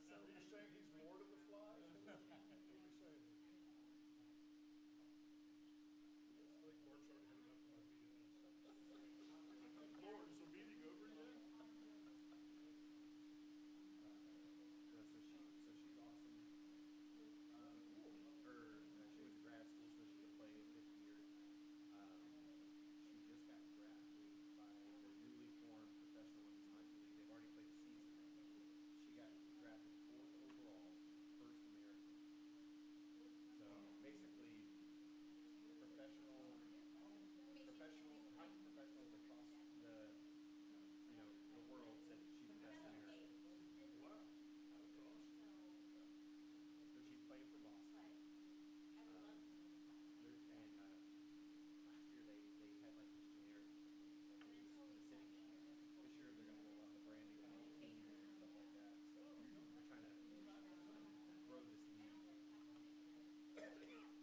So you're saying he's Lord of the Flies? What are we saying here? I think Mark's already had enough of my BS. Lord, is the meeting over yet? No, so she's awesome. Cool. She went to grad school so she could play fifth year. Um, she just got drafted by the newly formed Professional Women's Hockey League. They've already played a season. She got drafted fourth overall, first American. So basically, professional, professional hockey professionals across the world said that she's the best American. Wow. That's awesome. So she's playing for Boston. And last year they had like these generic names, like it was the City Chiefs. This year they're going to roll out the branding of the team and stuff like that. So they're trying to grow this league. Well, who's that, Caitlin?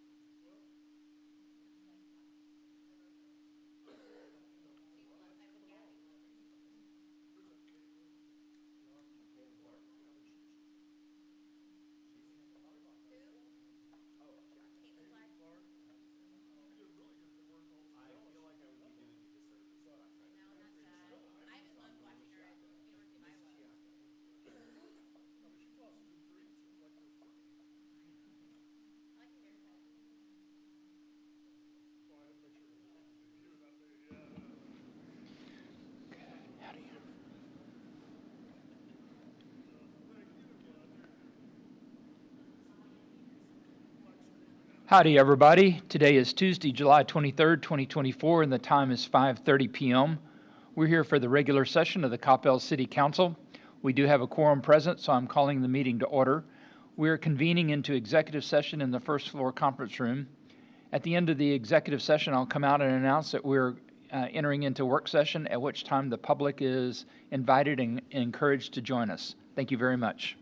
Caitlin Clark. How old is she? She's oh Caitlin Clark. You're doing really good at the work on I feel scholarship. like I would be doing a disservice if But I tried to pronounce her it's name. still amazing. So I'm going with Chiaka. Miss Chiaka. I mean, she's lost 2-3. It seems like they're flying. Well, I had to make sure it was me. You and not me. Yeah, I know. How do you? Thank you, buddy. Black screen. Howdy, everybody. Today is Tuesday, July 23rd, 2024, and the time is 5:30 p.m. We're here for the regular session of the Coppell City Council. We do have a quorum present, so I'm calling the meeting to order. We're convening into executive session in the first floor conference room. At the end of the executive session, I'll come out and announce that we're entering into work session, at which time the public is invited and encouraged to join us. Thank you very much.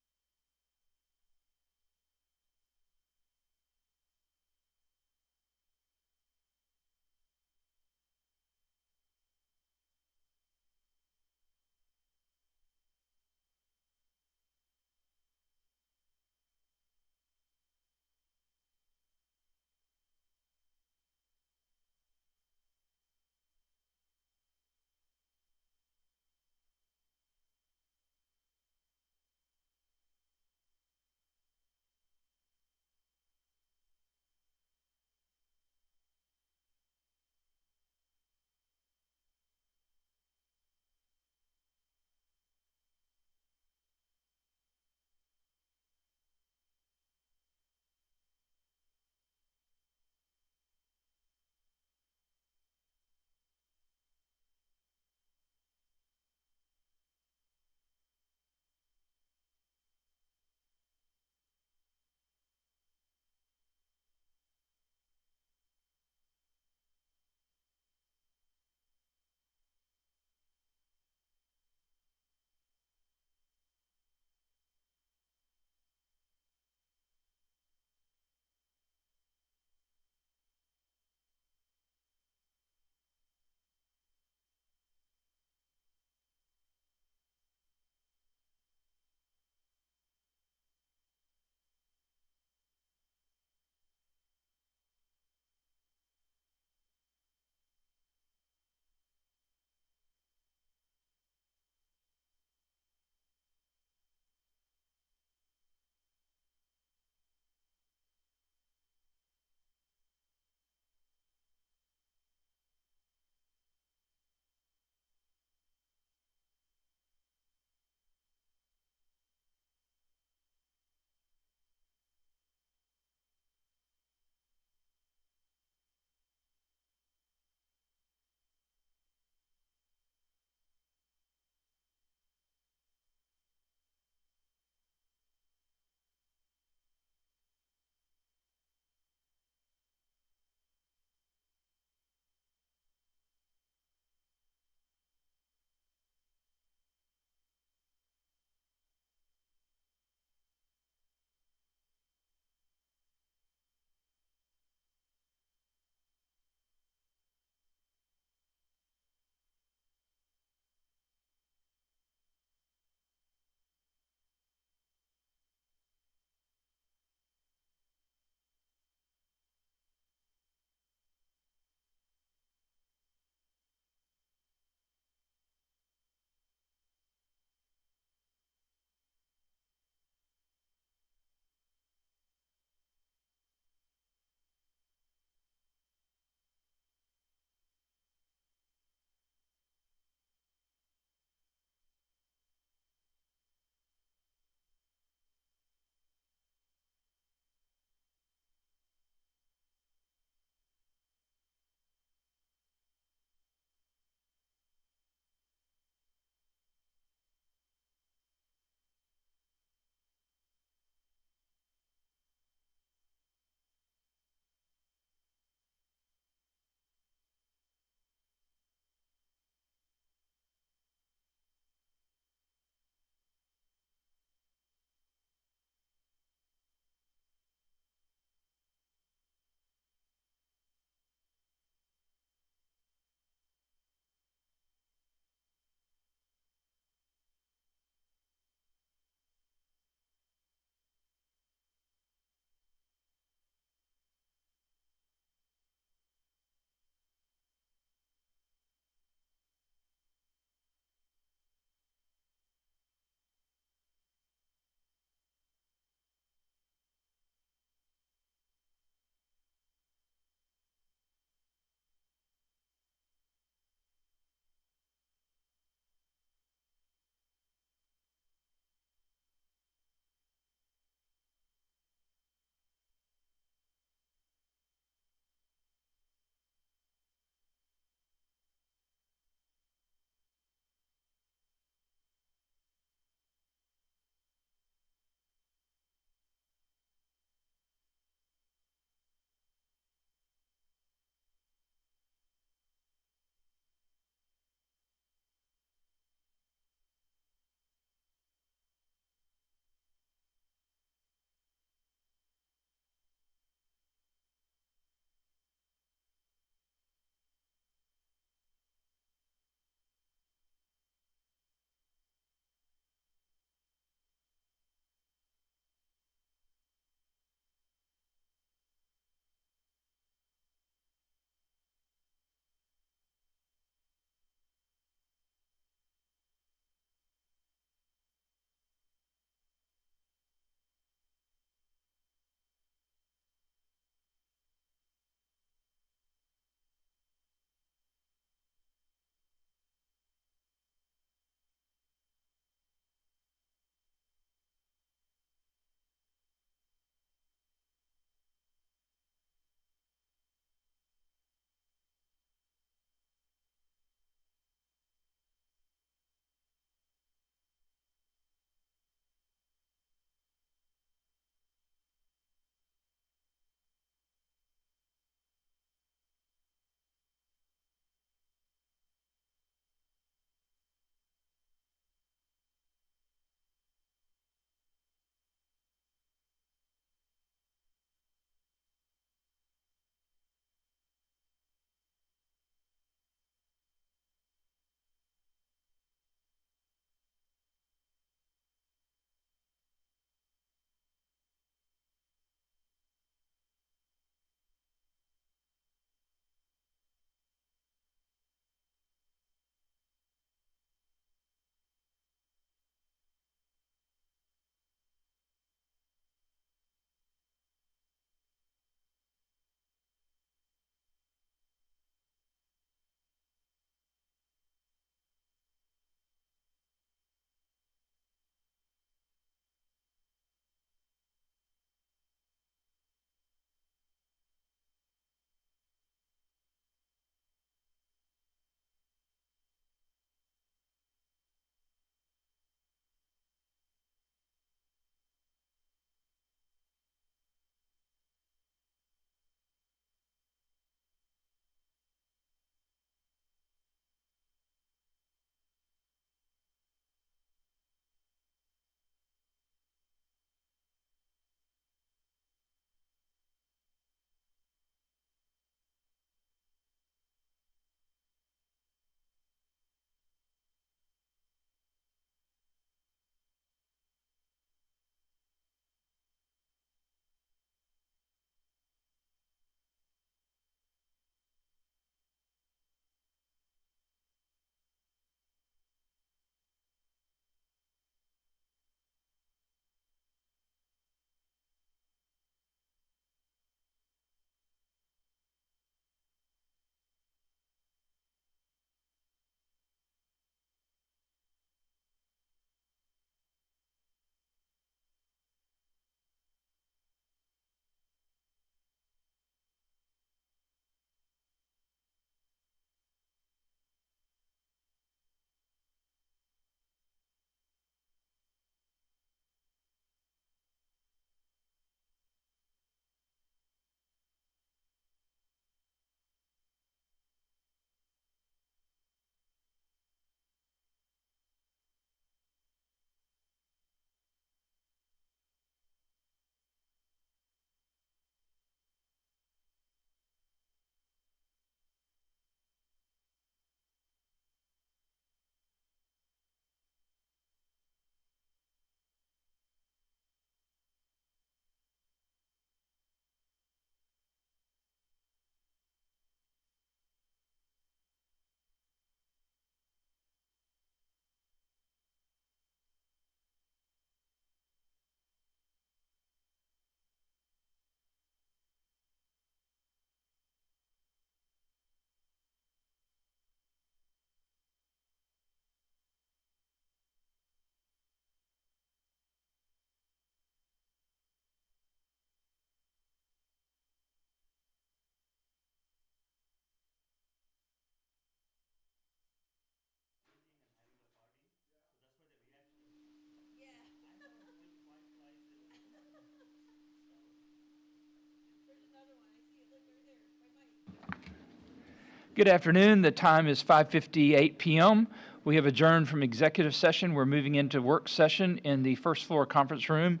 Good afternoon. The time is 5:58 p.m. We have adjourned from executive session. We're moving into work session in the first floor conference room.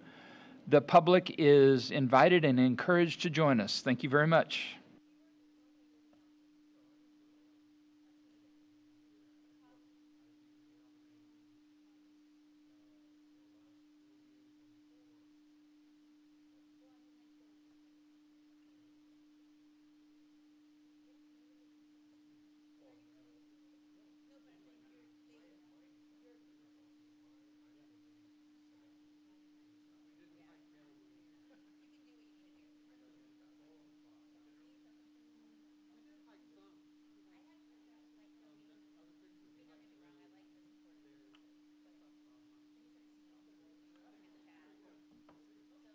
The public is invited and encouraged to join us. Thank you very much.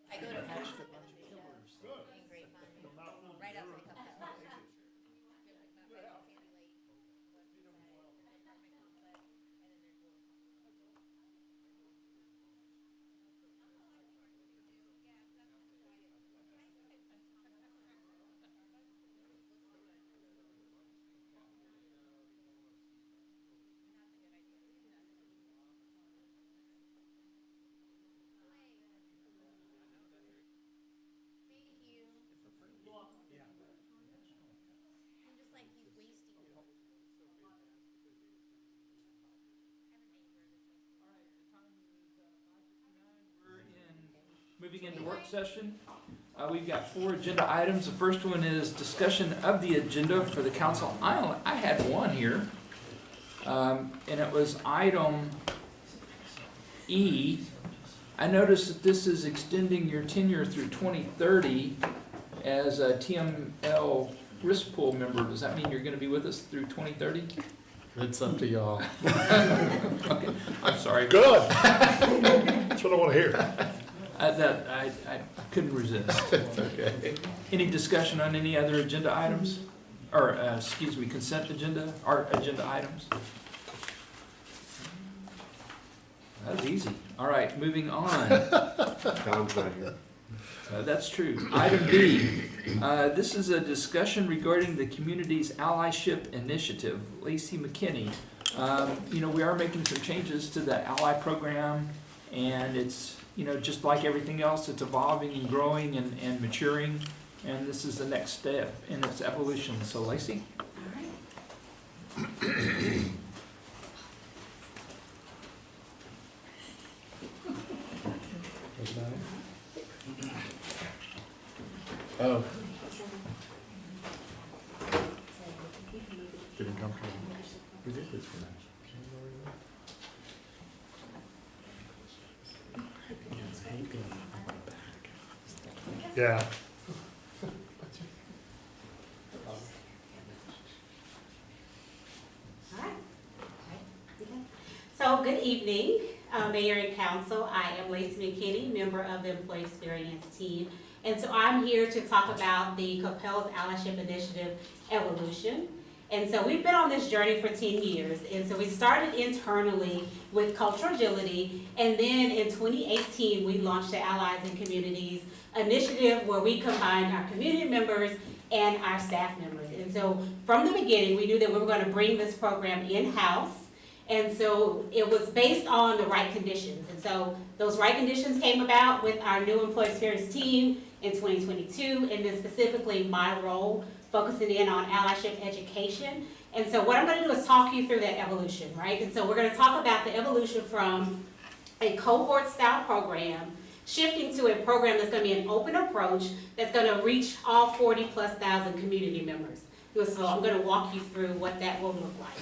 I go to in Grapevine, right outside Coppell. Thank you. I'm just like, he's wasting. Moving into work session, we've got 4 agenda items. The first one is discussion of the agenda for the council. I had one here, and it was item E. I noticed that this is extending your tenure through 2030 as a TML risk pool member. Does that mean you're going to be with us through 2030? It's up to y'all. Okay, I'm sorry. Good. That's what I want to hear. I couldn't resist. It's okay. Any discussion on any other agenda items? Or, consent agenda, or agenda items? That was easy. All right, moving on. Tom's not here. That's true. Item B, this is a discussion regarding the community's allyship initiative. Lacey McKinney. We are making some changes to the ally program, and it's, just like everything else, it's evolving and growing and maturing, and this is the next step in its evolution. So, Lacey? Oh. Getting comfortable. We did this for Yeah. So, good evening, Mayor and Council. I am Lacey McKinney, member of the Employee Experience Team. And so I'm here to talk about the Coppell's Allyship Initiative Evolution. And so we've been on this journey for 10 years. And so we started internally with cultural agility. And then in 2018, we launched the Allies and Communities initiative where we combined our community members and our staff members. And so from the beginning, we knew that we were going to bring this program in-house. And so it was based on the right conditions. And so those right conditions came about with our new employee experience team in 2022, and then specifically my role focusing in on allyship education. And so what I'm going to do is talk you through that evolution, right? And so we're going to talk about the evolution from a cohort style program shifting to a program that's going to be an open approach that's going to reach all 40,000+ community members. So I'm going to walk you through what that will look like.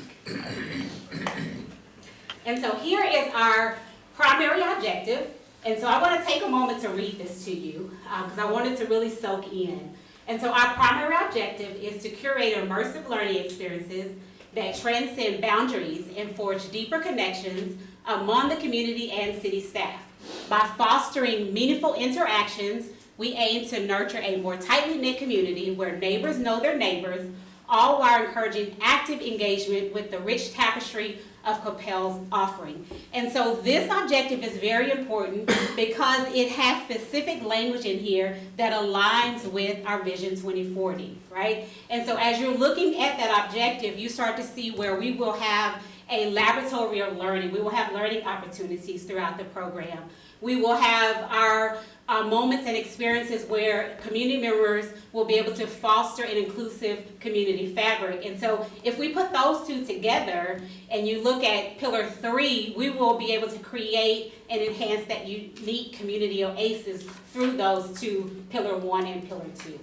And so here is our primary objective. And so I want to take a moment to read this to you because I want it to really soak in. And so our primary objective is to curate immersive learning experiences that transcend boundaries and forge deeper connections among the community and city staff. By fostering meaningful interactions, we aim to nurture a more tightly knit community where neighbors know their neighbors, all while encouraging active engagement with the rich tapestry of Coppell's offering. And so this objective is very important because it has specific language in here that aligns with our Vision 2040, right? And so as you're looking at that objective, you start to see where we will have a laboratory of learning. We will have learning opportunities throughout the program. We will have our moments and experiences where community members will be able to foster an inclusive community fabric. And so if we put those two together and you look at Pillar 3, we will be able to create and enhance that unique community oasis through those two, Pillar 1 and Pillar 2.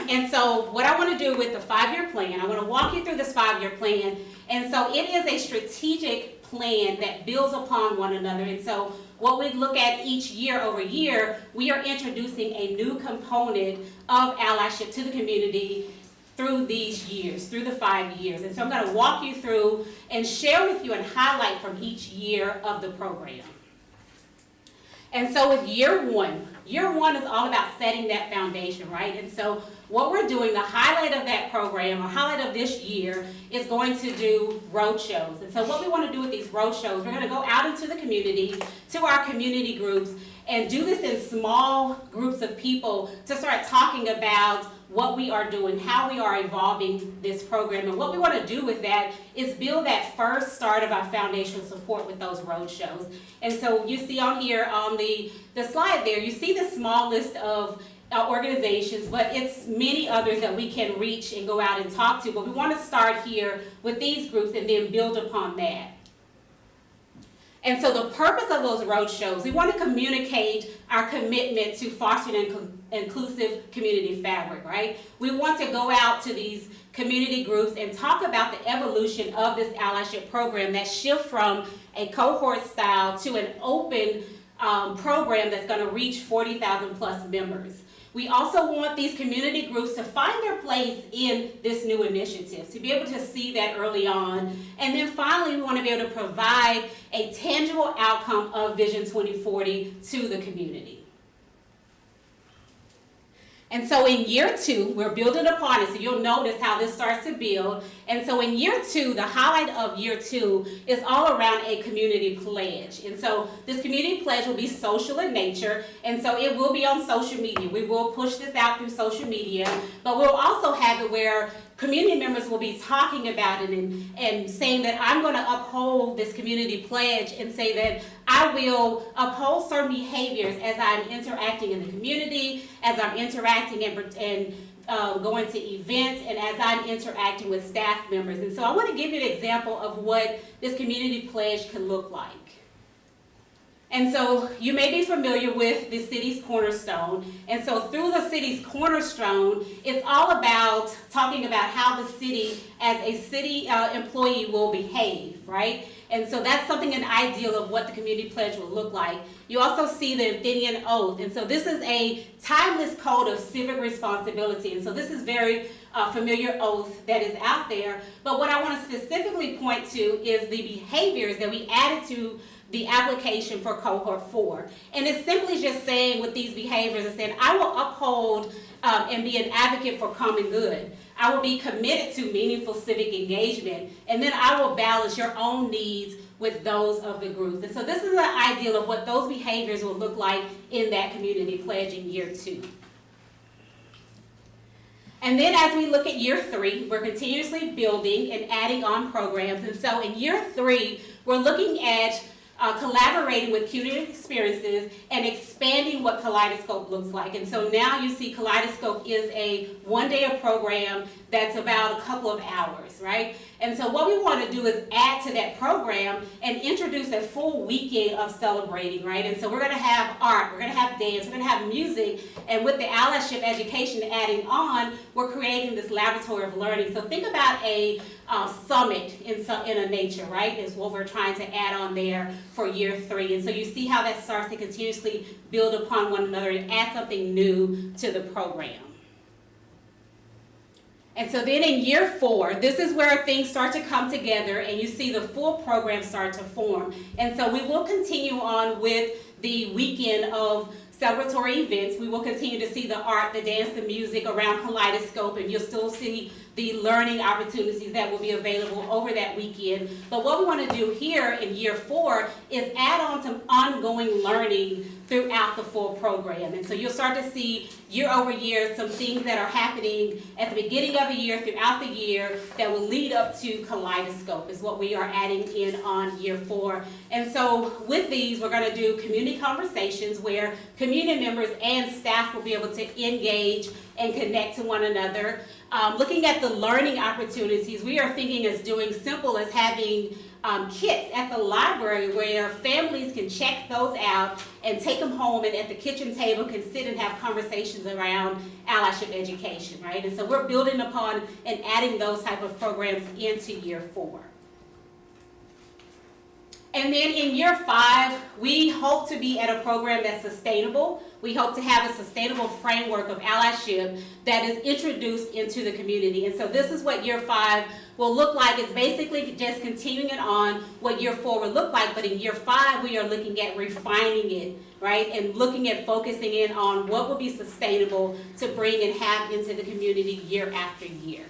And so what I want to do with the 5-year plan, I want to walk you through this 5-year plan. And so it is a strategic plan that builds upon one another. And so what we look at each year over year, we are introducing a new component of allyship to the community through these years, through the 5 years. And so I'm going to walk you through and share with you and highlight from each year of the program. And so with year one is all about setting that foundation, right? And so what we're doing, the highlight of that program, or highlight of this year, is going to do road shows. And so what we want to do with these road shows, we're going to go out into the community, to our community groups, and do this in small groups of people to start talking about what we are doing, how we are evolving this program. And what we want to do with that is build that first start of our foundational support with those road shows. And so you see on here on the slide there, you see the small list of organizations, but it's many others that we can reach and go out and talk to. But we want to start here with these groups and then build upon that. And so the purpose of those road shows, we want to communicate our commitment to fostering an inclusive community fabric, right? We want to go out to these community groups and talk about the evolution of this allyship program, that shift from a cohort style to an open program that's going to reach 40,000 plus members. We also want these community groups to find their place in this new initiative, to be able to see that early on. And then finally, we want to be able to provide a tangible outcome of Vision 2040 to the community. And so in year 2, we're building upon it, so you'll notice how this starts to build. And so in year 2, the highlight of year 2 is all around a community pledge. And so this community pledge will be social in nature, and so it will be on social media. We will push this out through social media, but we'll also have it where community members will be talking about it and saying that I'm going to uphold this community pledge and say that I will uphold certain behaviors as I'm interacting in the community, as I'm interacting and going to events, and as I'm interacting with staff members. And so I want to give you an example of what this community pledge can look like. And so you may be familiar with the city's cornerstone. And so through the city's cornerstone, it's all about talking about how the city as a city employee will behave, right? And so that's something, an ideal of what the community pledge will look like. You also see the Athenian oath. And so this is a timeless code of civic responsibility. And so this is very familiar oath that is out there. But what I want to specifically point to is the behaviors that we added to the application for cohort 4. And it's simply just saying with these behaviors, it's saying I will uphold and be an advocate for common good. I will be committed to meaningful civic engagement, and then I will balance your own needs with those of the groups. And so this is an ideal of what those behaviors will look like in that community pledge in year 2. And then as we look at year 3, we're continuously building and adding on programs. And so in year 3, we're looking at collaborating with community experiences and expanding what Kaleidoscope looks like. And so now you see Kaleidoscope is a one-day program that's about a couple of hours, right? And so what we want to do is add to that program and introduce a full weekend of celebrating, right? And so we're going to have art, we're going to have dance, we're going to have music, and with the allyship education adding on, we're creating this laboratory of learning. So think about a summit in a nature, right, is what we're trying to add on there for year 3. And so you see how that starts to continuously build upon one another and add something new to the program. And so then in year 4, this is where things start to come together and you see the full program start to form. And so we will continue on with the weekend of celebratory events. We will continue to see the art, the dance, the music around Kaleidoscope, and you'll still see the learning opportunities that will be available over that weekend. But what we want to do here in year 4 is add on some ongoing learning throughout the full program. And so you'll start to see year over year some things that are happening at the beginning of the year, throughout the year, that will lead up to Kaleidoscope is what we are adding in on year 4. And so with these, we're going to do community conversations where community members and staff will be able to engage and connect to one another. Looking at the learning opportunities, we are thinking as doing simple as having kits at the library where families can check those out and take them home, and at the kitchen table can sit and have conversations around allyship education, right? And so we're building upon and adding those type of programs into year 4. And then in year 5, we hope to be at a program that's sustainable. We hope to have a sustainable framework of allyship that is introduced into the community. And so this is what year 5 will look like. It's basically just continuing it on what year 4 will look like. But in year 5, we are looking at refining it, right? And looking at focusing in on what will be sustainable to bring and have into the community year after year.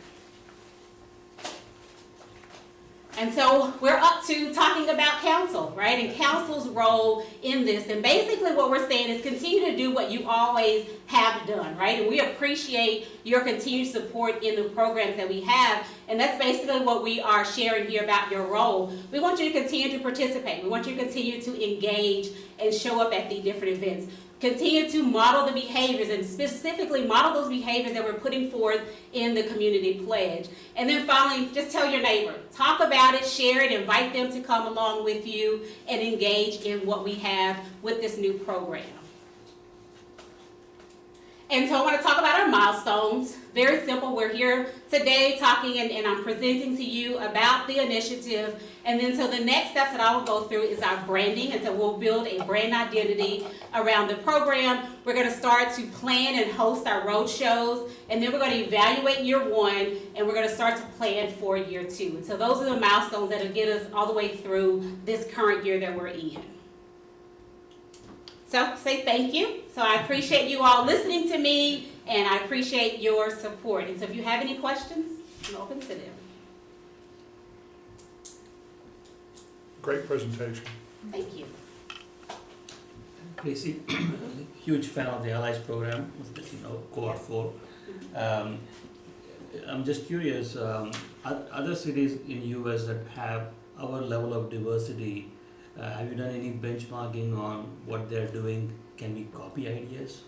And so we're up to talking about council, right? And council's role in this. And basically what we're saying is continue to do what you always have done, right? And we appreciate your continued support in the programs that we have. And that's basically what we are sharing here about your role. We want you to continue to participate. We want you to continue to engage and show up at the different events. Continue to model the behaviors, and specifically model those behaviors that we're putting forth in the community pledge. And then finally, just tell your neighbor, talk about it, share it, invite them to come along with you and engage in what we have with this new program. And so I want to talk about our milestones. Very simple. We're here today talking and I'm presenting to you about the initiative. And then so the next steps that I will go through is our branding. And so we'll build a brand identity around the program. We're going to start to plan and host our road shows. And then we're going to evaluate year 1 and we're going to start to plan for year 2. And so those are the milestones that will get us all the way through this current year that we're in. So say thank you. So I appreciate you all listening to me, and I appreciate your support. And so if you have any questions, I'm open to them. Great presentation. Thank you. Tracy, huge fan of the Allies program, Cohort 4. I'm just curious, other cities in US that have our level of diversity, have you done any benchmarking on what they're doing? Can we copy ideas?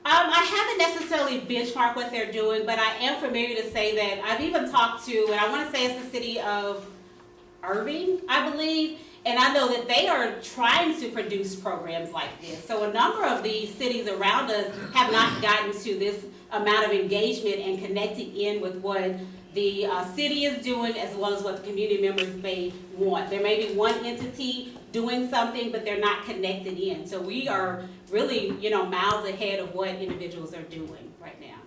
I haven't necessarily benchmarked what they're doing, but I am familiar to say that I've even talked to, and I want to say it's the city of Irving, I believe, and I know that they are trying to produce programs like this. So a number of these cities around us have not gotten to this amount of engagement and connecting in with what the city is doing as well as what the community members may want. There may be one entity doing something, but they're not connected in. So we are really, miles ahead of what individuals are doing right now.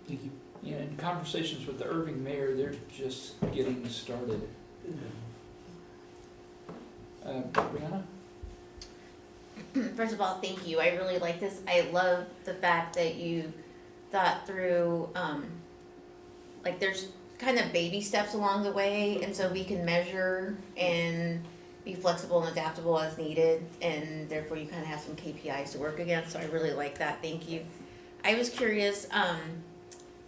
Thank you. Yeah, in conversations with the Irving mayor, they're just getting started. Brianna? First of all, thank you. I really like this. I love the fact that you thought through, there's kind of baby steps along the way, and so we can measure and be flexible and adaptable as needed, and therefore you kind of have some KPIs to work against, so I really like that. Thank you. I was curious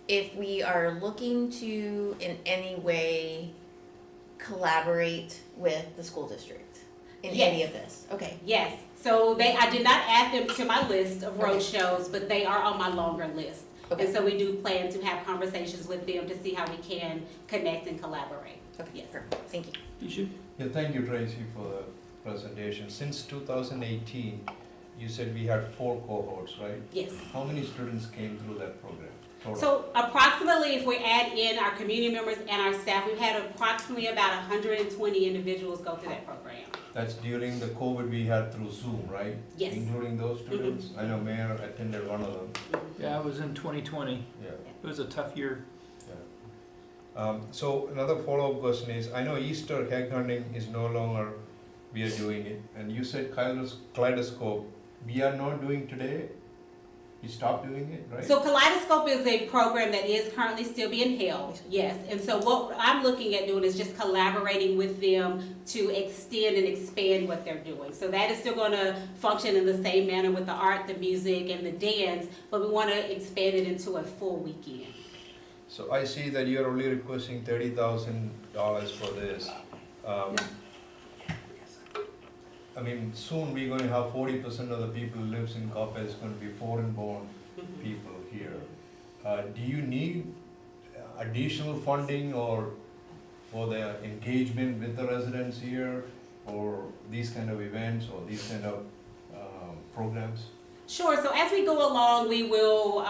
if we are looking to, in any way, collaborate with the school district in any of this. Okay. Yes. So I did not add them to my list of road shows, but they are on my longer list. Okay. And so we do plan to have conversations with them to see how we can connect and collaborate. Okay. Yes. Perfect. Thank you. You should. Yeah, thank you, Tracy, for the presentation. Since 2018, you said we had 4 cohorts, right? Yes. How many students came through that program? Total? So approximately, if we add in our community members and our staff, we've had approximately about 120 individuals go through that program. That's during the COVID we had through Zoom, right? Yes. Including those students? I know Mayor attended one of them. Yeah, it was in 2020. Yeah. It was a tough year. So another follow-up question is, I know Easter egg hunting is no longer, we are doing it, and you said Kaleidoscope we are not doing today, we stopped doing it, right? So Kaleidoscope is a program that is currently still being held, yes. And so what I'm looking at doing is just collaborating with them to extend and expand what they're doing. So that is still gonna function in the same manner with the art, the music, and the dance, but we wanna expand it into a full weekend. So I see that you're only requesting $30,000 for this. I mean, soon we're gonna have 40% of the people who lives in Coppell is gonna be foreign-born people here. Do you need additional funding or for the engagement with the residents here, or these kind of events, or these kind of programs? Sure, so as we go along, we will,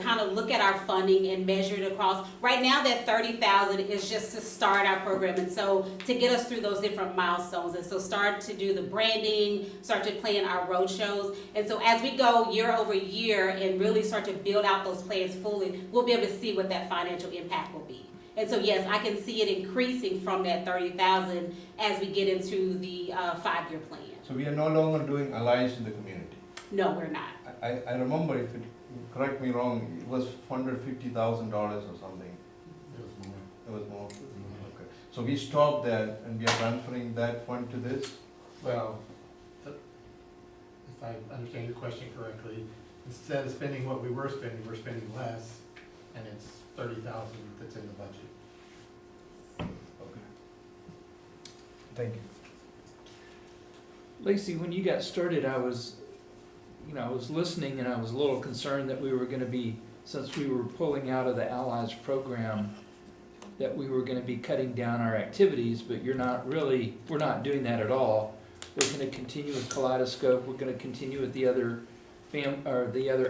kind of look at our funding and measure it across. Right now, that 30,000 is just to start our program, and so to get us through those different milestones. And so start to do the branding, start to plan our road shows. And so as we go year over year and really start to build out those plans fully, we'll be able to see what that financial impact will be. And so yes, I can see it increasing from that 30,000 as we get into the 5-year plan. So we are no longer doing allies in the community. No, we're not. I remember, if it, correct me wrong, it was funded $50,000 or something. It was more. Okay. So we stopped that and we are transferring that fund to this? Well, if I understand your question correctly, instead of spending what we were spending, we're spending less, and it's 30,000 that's in the budget. Okay. Thank you. Lacey, when you got started, I was listening and I was a little concerned that we were going to be, since we were pulling out of the Allies program, that we were going to be cutting down our activities, but we're not doing that at all. We're going to continue with Kaleidoscope. We're going to continue with the other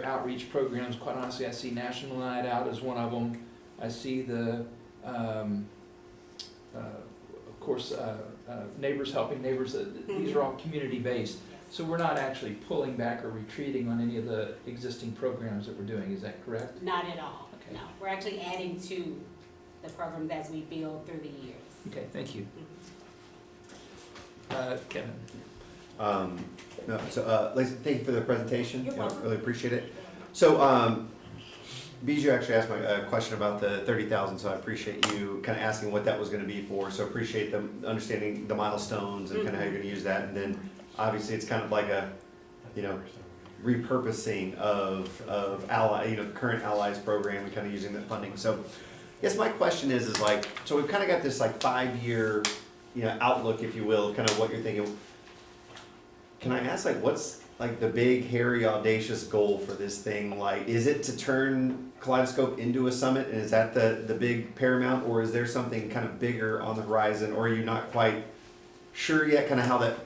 outreach programs. Quite honestly, I see National Night Out as one of them. I see the, of course, Neighbors Helping Neighbors. These are all community-based. So we're not actually pulling back or retreating on any of the existing programs that we're doing. Is that correct? Not at all. Okay. No, we're actually adding to the programs as we build through the years. Okay, thank you. Kevin. Lacey, thank you for the presentation. You're welcome. Really appreciate it. So, Bijou actually asked a question about the 30,000, so I appreciate you kind of asking what that was going to be for. So appreciate them understanding the milestones and kind of how you're going to use that, and then obviously it's kind of like a, repurposing of ally, current allies program and kind of using that funding. So, yes, my question is like, so we've kind of got this like 5-year, outlook, if you will, kind of what you're thinking. Can I ask, like, what's like the big, hairy, audacious goal for this thing? Like, is it to turn Kaleidoscope into a summit, and is that the big paramount, or is there something kind of bigger on the horizon, or are you not quite sure yet, kind of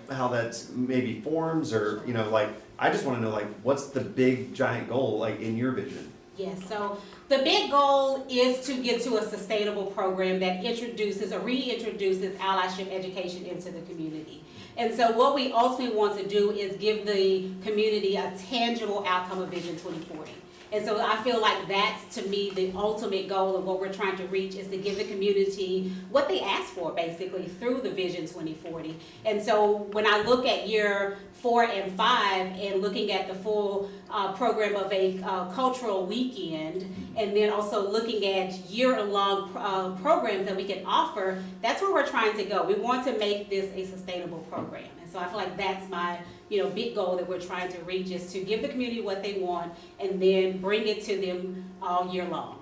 how that's maybe forms, or like, I just want to know, like, what's the big giant goal, like, in your vision? Yes, so the big goal is to get to a sustainable program that introduces or reintroduces allyship education into the community. And so what we ultimately want to do is give the community a tangible outcome of Vision 2040. And so I feel like that's, to me, the ultimate goal of what we're trying to reach, is to give the community what they ask for, basically, through the Vision 2040. And so when I look at year 4 and 5 and looking at the full program of a cultural weekend, and then also looking at year-long programs that we can offer, that's where we're trying to go. We want to make this a sustainable program. And so I feel like that's my big goal that we're trying to reach, is to give the community what they want and then bring it to them all year long.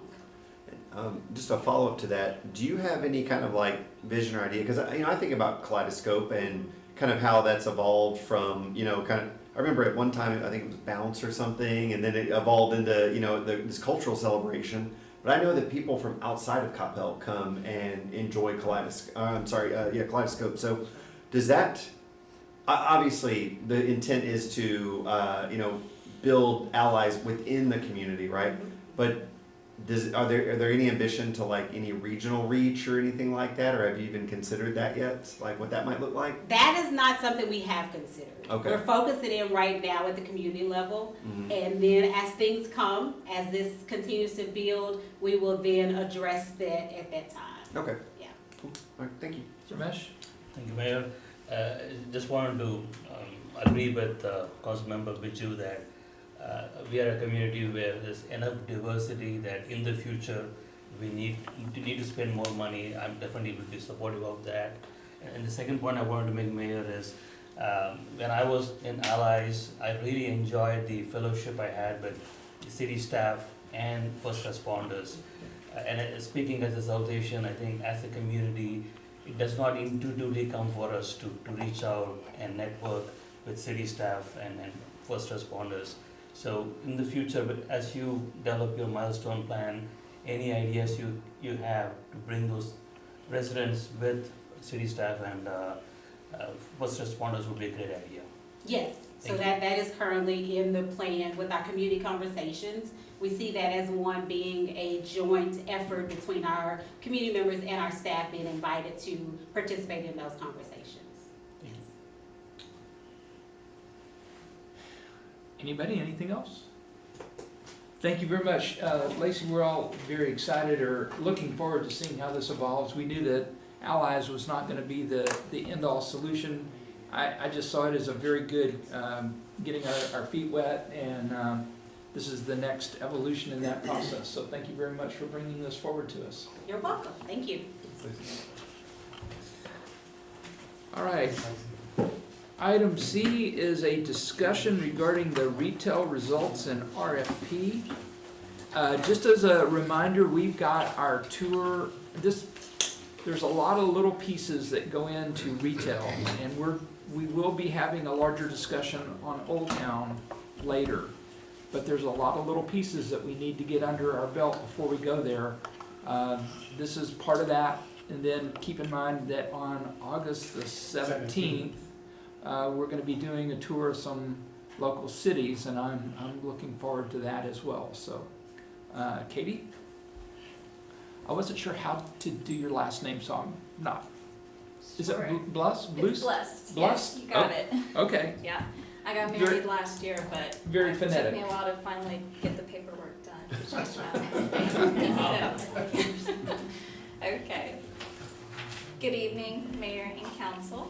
Just a follow-up to that, do you have any kind of like vision or idea? Because I think about Kaleidoscope and kind of how that's evolved from, I remember at one time, I think it was Bounce or something, and then it evolved into, this cultural celebration. But I know that people from outside of Coppell come and enjoy Kaleidoscope. So does that, obviously the intent is to, build allies within the community, right? But are there any ambition to like any regional reach or anything like that, or have you even considered that yet? Like what that might look like? That is not something we have considered. Okay. We're focusing in right now at the community level, and then as things come, as this continues to build, we will then address that at that time. Okay. Yeah. Cool. All right. Thank you. Ramesh? Thank you, Mayor. Just wanted to agree with Councilmember Biju that we are a community where there's enough diversity that in the future we need to spend more money. I'm definitely will be supportive of that. And the second point I wanted to make, Mayor, is when I was in Allies, I really enjoyed the fellowship I had with the city staff and first responders. Speaking as a South Asian, I think as a community, it does not intuitively come for us to reach out and network with city staff and first responders. So in the future, as you develop your milestone plan, any ideas you have to bring those residents with city staff and first responders would be a great idea. Yes, so Thank you. that is currently in the plan with our community conversations. We see that as one being a joint effort between our community members and our staff being invited to participate in those conversations. Thank you. Anybody, anything else? Thank you very much. Lacey, we're all very excited or looking forward to seeing how this evolves. We knew that Allies was not going to be the end-all solution. I just saw it as a very good getting our feet wet, and this is the next evolution in that process. So thank you very much for bringing this forward to us. You're welcome. Thank you. All right. Item C is a discussion regarding the retail results and RFP. Just as a reminder, we've got our tour. There's a lot of little pieces that go into retail, and we will be having a larger discussion on Old Town later. But there's a lot of little pieces that we need to get under our belt before we go there. This is part of that. And then keep in mind that on August the 17th, we're going to be doing a tour of some local cities, and I'm looking forward to that as well. So, Katie? I wasn't sure how to do your last name, so I'm not. Is Sure. it Bless? It's blessed. Blessed? Yes, you got Oh, it. Okay. Yeah. I got Very- married last year, but very it phonetic. took me a while to finally get the paperwork done. So, okay. Good evening, Mayor and Council.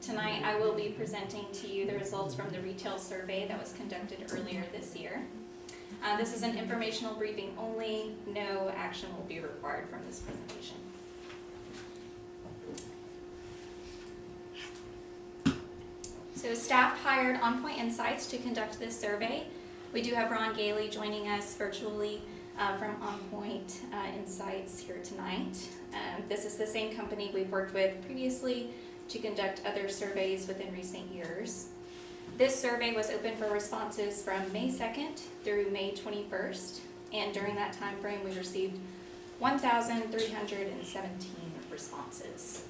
Tonight I will be presenting to you the results from the retail survey that was conducted earlier this year. This is an informational briefing only. No action will be required from this presentation. So staff hired On Point Insights to conduct this survey. We do have Ron Gailey joining us virtually from On Point Insights here tonight. This is the same company we've worked with previously to conduct other surveys within recent years. This survey was open for responses from May 2nd through May 21st, and during that time frame, we received 1,317 responses.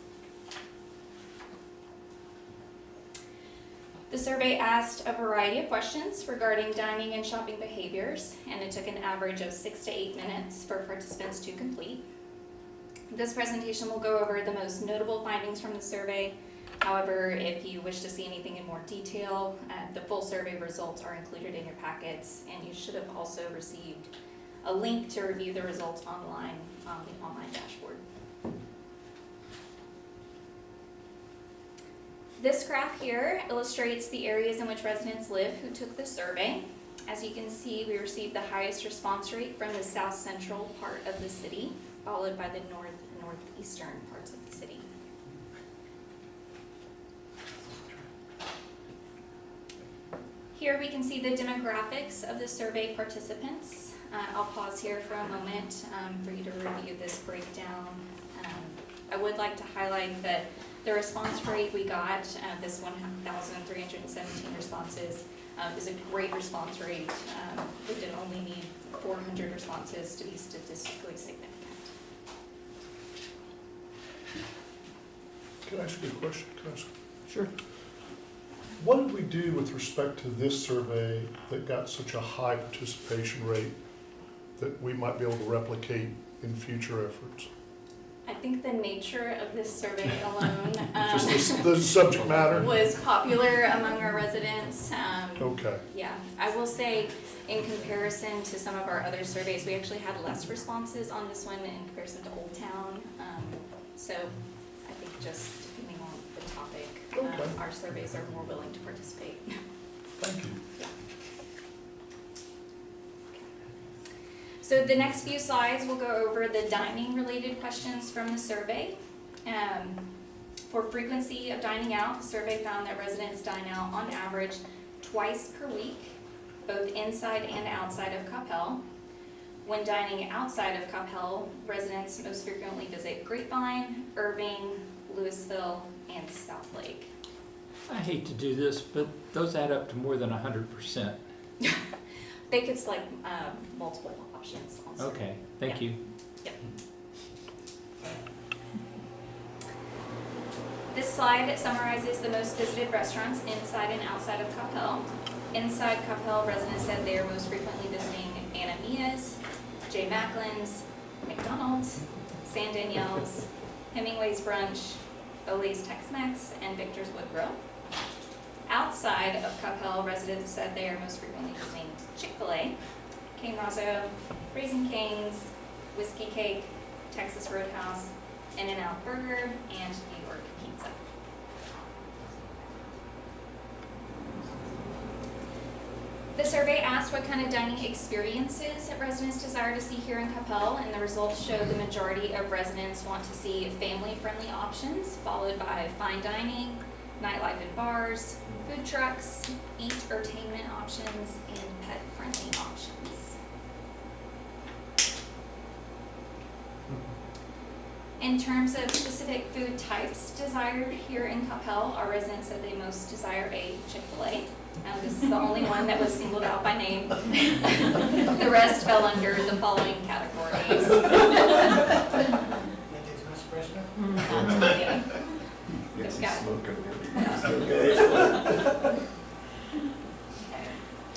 The survey asked a variety of questions regarding dining and shopping behaviors, and it took an average of 6 to 8 minutes for participants to complete. This presentation will go over the most notable findings from the survey. However, if you wish to see anything in more detail, the full survey results are included in your packets, and you should have also received a link to review the results online on the online dashboard. This graph here illustrates the areas in which residents live who took the survey. As you can see, we received the highest response rate from the south central part of the city, followed by the north and northeastern parts of the city. Here we can see the demographics of the survey participants. I'll pause here for a moment for you to review this breakdown. I would like to highlight that the response rate we got, this 1,317 responses, is a great response rate. We did only need 400 responses to be statistically significant. Can I ask you a question? Sure. What did we do with respect to this survey that got such a high participation rate that we might be able to replicate in future efforts? I think the nature of this survey alone Just the subject matter? was popular among our residents. Okay. Yeah, I will say in comparison to some of our other surveys, we actually had less responses on this one in comparison to Old Town. So I think just depending on the topic, Okay. Our surveys are more willing to participate. Thank you. So the next few slides will go over the dining related questions from the survey. For frequency of dining out, the survey found that residents dine out on average twice per week, both inside and outside of Coppell. When dining outside of Coppell, residents most frequently visit Grapevine, Irving, Louisville, and South Lake. I hate to do this, but those add up to more than 100%. They could select multiple options also. Okay, thank you. Yep. This slide summarizes the most visited restaurants inside and outside of Coppell. Inside Coppell, residents said they are most frequently visiting Anna Mia's, J. Macklin's, McDonald's, San Danielle's, Hemingway's Brunch, Olay's Tex-Mex, and Victor's Woodrow. Outside of Coppell, residents said they are most frequently visiting Chick-fil-A, Cane Razzo, Raising Cane's, Whiskey Cake, Texas Roadhouse, In-N-Out Burger, and New York Pizza. The survey asked what kind of dining experiences residents desire to see here in Coppell, and the results show the majority of residents want to see family-friendly options, followed by fine dining, nightlife and bars, food trucks, beach entertainment options, and pet-friendly options. In terms of specific food types desired here in Coppell, our residents said they most desire a Chick-fil-A. This is the only one that was singled out by name. The rest fell under the following categories. Yes, Got he's it. smoking. Okay.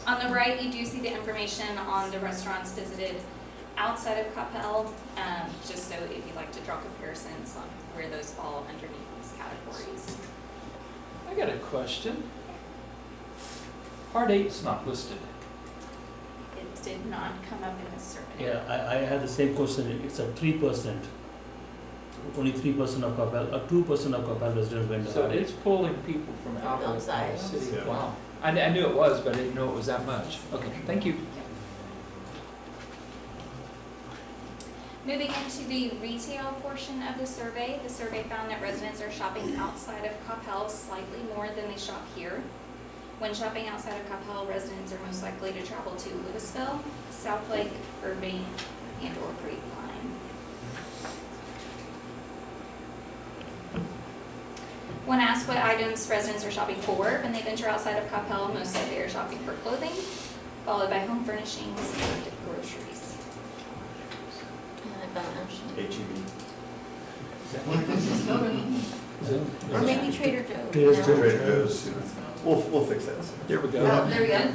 On the right, you do see the information on the restaurants visited outside of Coppell, just so if you'd like to draw comparisons on where those fall underneath these categories. I got a question. Part 8's not listed. It did not come up in the survey. Yeah, I had the same question. It's a 3%. Only 3% of Coppell, or 2% of Coppell residents went to So Holiday. it's pulling people from Outside. outside the city. Yeah. Wow. I knew it was, but I didn't know it was that much. Okay, thank you. Moving into the retail portion of the survey found that residents are shopping outside of Coppell slightly more than they shop here. When shopping outside of Coppell, residents are most likely to travel to Louisville, South Lake, Irving, and or Grapevine. When asked what items residents are shopping for when they venture outside of Coppell, most said they are shopping for clothing, followed by home furnishings and groceries. HEB. Or maybe Trader Joe's. Trader Joe's. We'll fix that. There we go. Oh, there we go.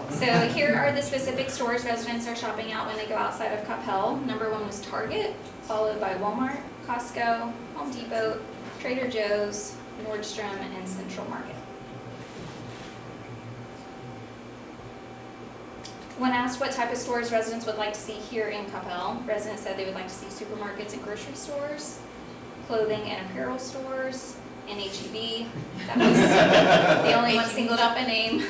So here are the specific stores residents are shopping out when they go outside of Coppell. Number 1 was Target, followed by Walmart, Costco, Home Depot, Trader Joe's, Nordstrom, and Central Market. When asked what type of stores residents would like to see here in Coppell, residents said they would like to see supermarkets and grocery stores, clothing and apparel stores, and HEB. That was the only one singled out by name.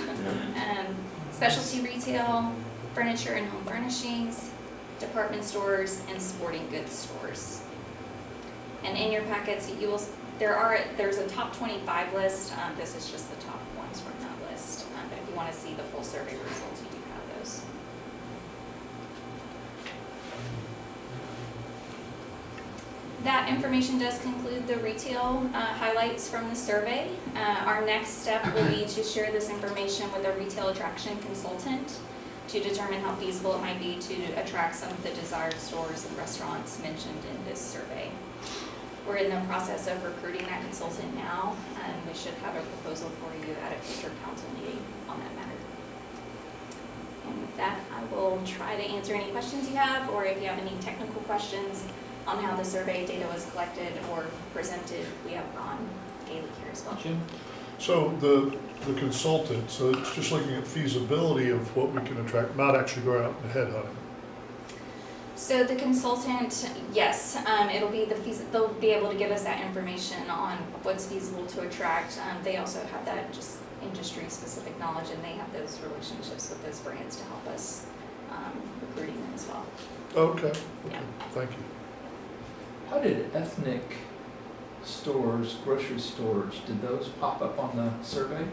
Specialty retail, furniture and home furnishings, department stores, and sporting goods stores. And in your packets, there's a top 25 list. This is just the top ones from that list. But if you want to see the full survey results, you do have those. That information does conclude the retail highlights from the survey. Our next step will be to share this information with a retail attraction consultant to determine how feasible it might be to attract some of the desired stores and restaurants mentioned in this survey. We're in the process of recruiting that consultant now, and we should have a proposal for you at a future council meeting on that matter. And with that, I will try to answer any questions you have, or if you have any technical questions on how the survey data was collected or presented, we have Ron Gailey here as well. Jim? So the consultant, so it's just looking at feasibility of what we can attract, not actually go out and headhunt. So the consultant, yes, it'll be they'll be able to give us that information on what's feasible to attract. They also have that just industry-specific knowledge, and they have those relationships with those brands to help us recruiting them as well. Okay, Yeah. thank you. How did ethnic stores, grocery stores, did those pop up on the survey?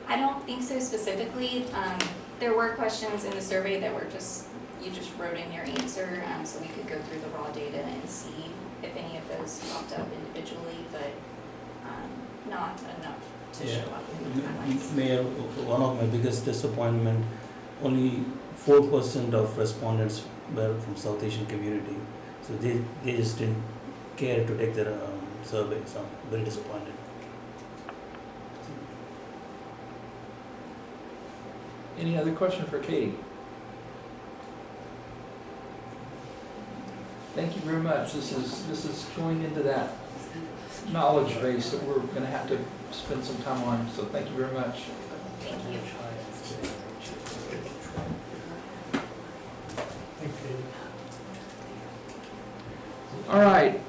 I don't think so specifically. There were questions in the survey that were you just wrote in your answer, so we could go through the raw data and see if any of those popped up individually, but not enough to Yeah. show up in the highlights. Mayor, one of my biggest disappointment, only 4% of respondents were from South Asian community. So they just didn't care to take their survey, so I'm very disappointed. Any other question for Katie? Thank you very much. This is going into that knowledge base that we're going to have to spend some time on, so thank you very much. Thank you. All right.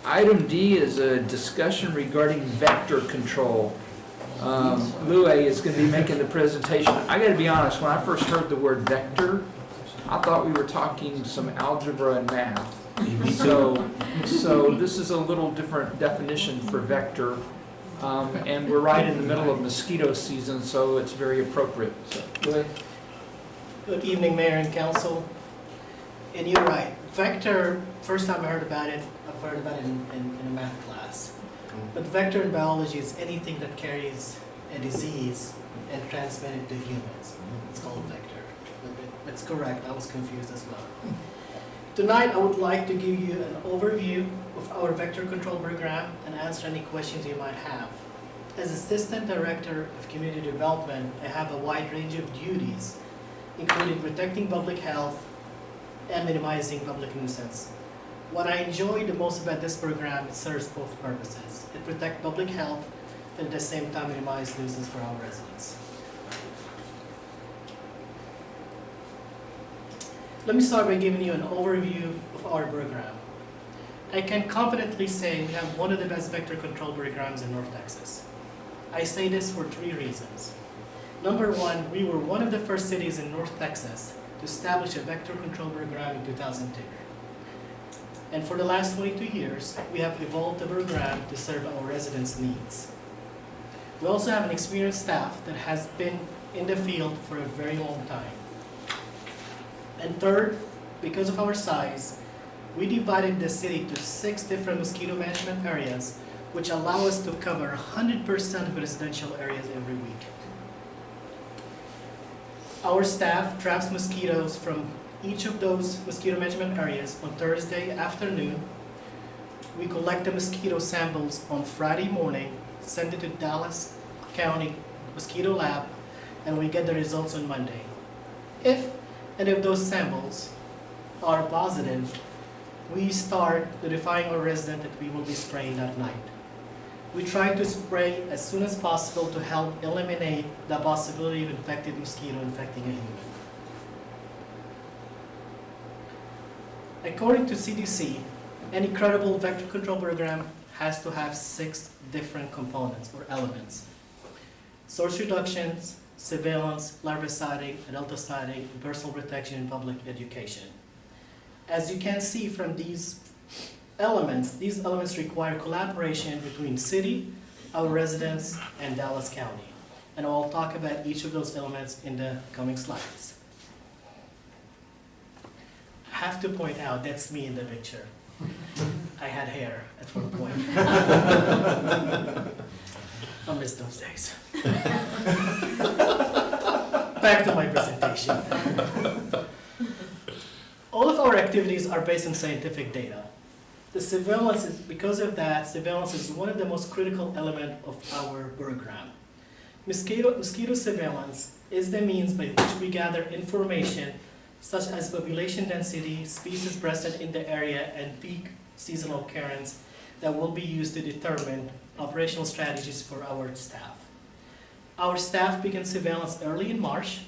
Item D is a discussion regarding vector control. Lue is going to be making the presentation. I got to be honest, when I first heard the word vector, I thought we were talking some algebra and math. So this is a little different definition for vector. And we're right in the middle of mosquito season, so it's very appropriate. So, Lue? Good evening, Mayor and Council. And you're right, vector, first time I heard about it, I've heard about it in a math class. But vector in biology is anything that carries a disease and transmits it to humans. It's called vector. That's correct, I was confused as well. Tonight, I would like to give you an overview of our vector control program and answer any questions you might have. As Assistant Director of Community Development, I have a wide range of duties, including protecting public health and minimizing public nuisance. What I enjoy the most about this program, it serves both purposes. It protects public health and at the same time minimize nuisance for our residents. Let me start by giving you an overview of our program. I can confidently say we have one of the best vector control programs in North Texas. I say this for 3 reasons. Number one, we were one of the first cities in North Texas to establish a vector control program in 2002. And for the last 22 years, we have evolved the program to serve our residents' needs. We also have an experienced staff that has been in the field for a very long time. And third, because of our size, we divided the city to 6 different mosquito management areas, which allow us to cover 100% of residential areas every week. Our staff traps mosquitoes from each of those mosquito management areas on Thursday afternoon. We collect the mosquito samples on Friday morning, send it to Dallas County Mosquito Lab, and we get the results on Monday. If any of those samples are positive, we start notifying our resident that we will be spraying that night. We try to spray as soon as possible to help eliminate the possibility of infected mosquito infecting a human. According to CDC, any credible vector control program has to have 6 different components or elements: source reductions, surveillance, larviciding, adulticiding, and personal protection and public education. As you can see from these elements require collaboration between city, our residents, and Dallas County. And I'll talk about each of those elements in the coming slides. I have to point out, that's me in the picture. I had hair at one point. I miss those days. Back to my presentation. All of our activities are based on scientific data. The surveillance is, because of that, surveillance is one of the most critical elements of our program. Mosquito surveillance is the means by which we gather information such as population density, species present in the area, and peak seasonal occurrence that will be used to determine operational strategies for our staff. Our staff begins surveillance early in March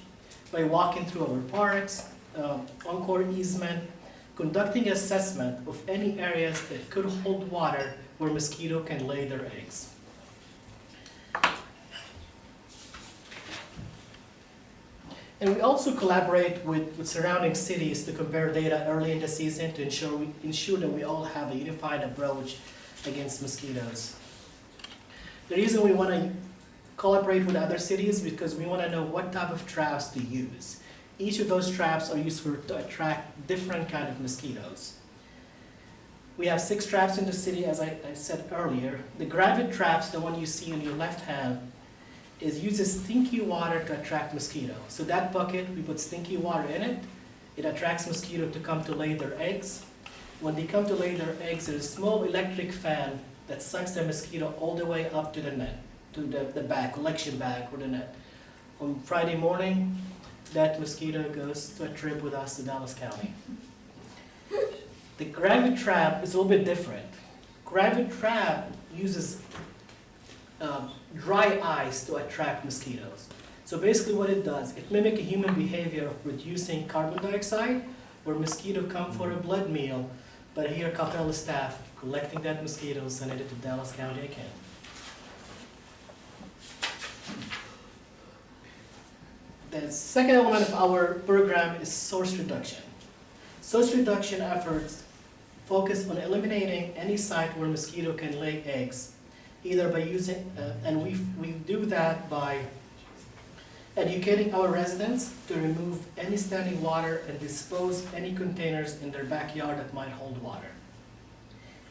by walking through our parks, Encore easement, conducting assessment of any areas that could hold water where mosquito can lay their eggs. And we also collaborate with surrounding cities to compare data early in the season to ensure that we all have a unified approach against mosquitoes. The reason we want to collaborate with other cities is because we want to know what type of traps to use. Each of those traps are used to attract different kind of mosquitoes. We have 6 traps in the city, as I said earlier. The gravid traps, the one you see on your left hand, uses stinky water to attract mosquito. So that bucket, we put stinky water in it. It attracts mosquito to come to lay their eggs. When they come to lay their eggs, there's a small electric fan that sucks the mosquito all the way up to the net, to the bag, collection bag or the net. On Friday morning, that mosquito goes to a trip with us to Dallas County. The gravid trap is a little bit different. Gravid trap uses dry ice to attract mosquitoes. So basically what it does, it mimics a human behavior of reducing carbon dioxide, where mosquito come for a blood meal, but here Coppell staff collecting that mosquito, sending it to Dallas County again. The second element of our program is source reduction. Source reduction efforts focus on eliminating any site where mosquito can lay eggs, either by using, and we do that by educating our residents to remove any standing water and dispose any containers in their backyard that might hold water.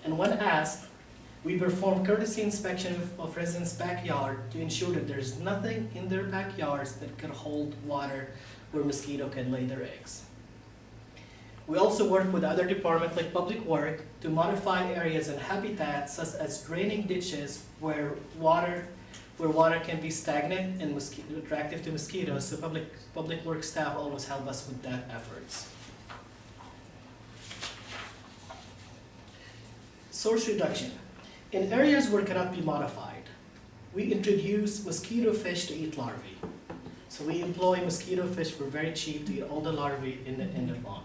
And when asked, we perform courtesy inspection of residents' backyard to ensure that there's nothing in their backyards that could hold water where mosquito can lay their eggs. We also work with other departments like Public Work to modify areas and habitats such as draining ditches where water can be stagnant and attractive to mosquitoes. So Public Work staff always help us with that efforts. Source reduction. In areas where it cannot be modified, we introduce mosquito fish to eat larvae. So we employ mosquito fish for very cheap to eat all the larvae in the pond.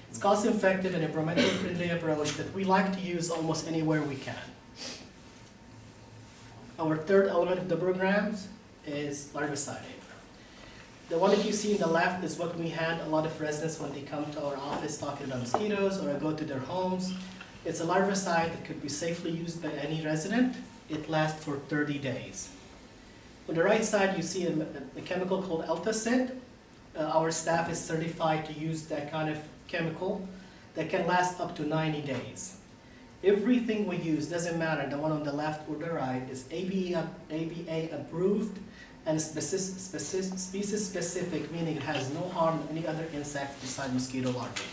It's cost-effective and environmentally friendly approach that we like to use almost anywhere we can. Our third element of the programs is larviciding. The one that you see in the left is what we hand a lot of residents when they come to our office talking about mosquitoes or go to their homes. It's a larvicide that could be safely used by any resident. It lasts for 30 days. On the right side, you see a chemical called Altacid. Our staff is certified to use that kind of chemical that can last up to 90 days. Everything we use, doesn't matter, the one on the left or the right, is ABA approved and species specific, meaning it has no harm to any other insect besides mosquito larvae.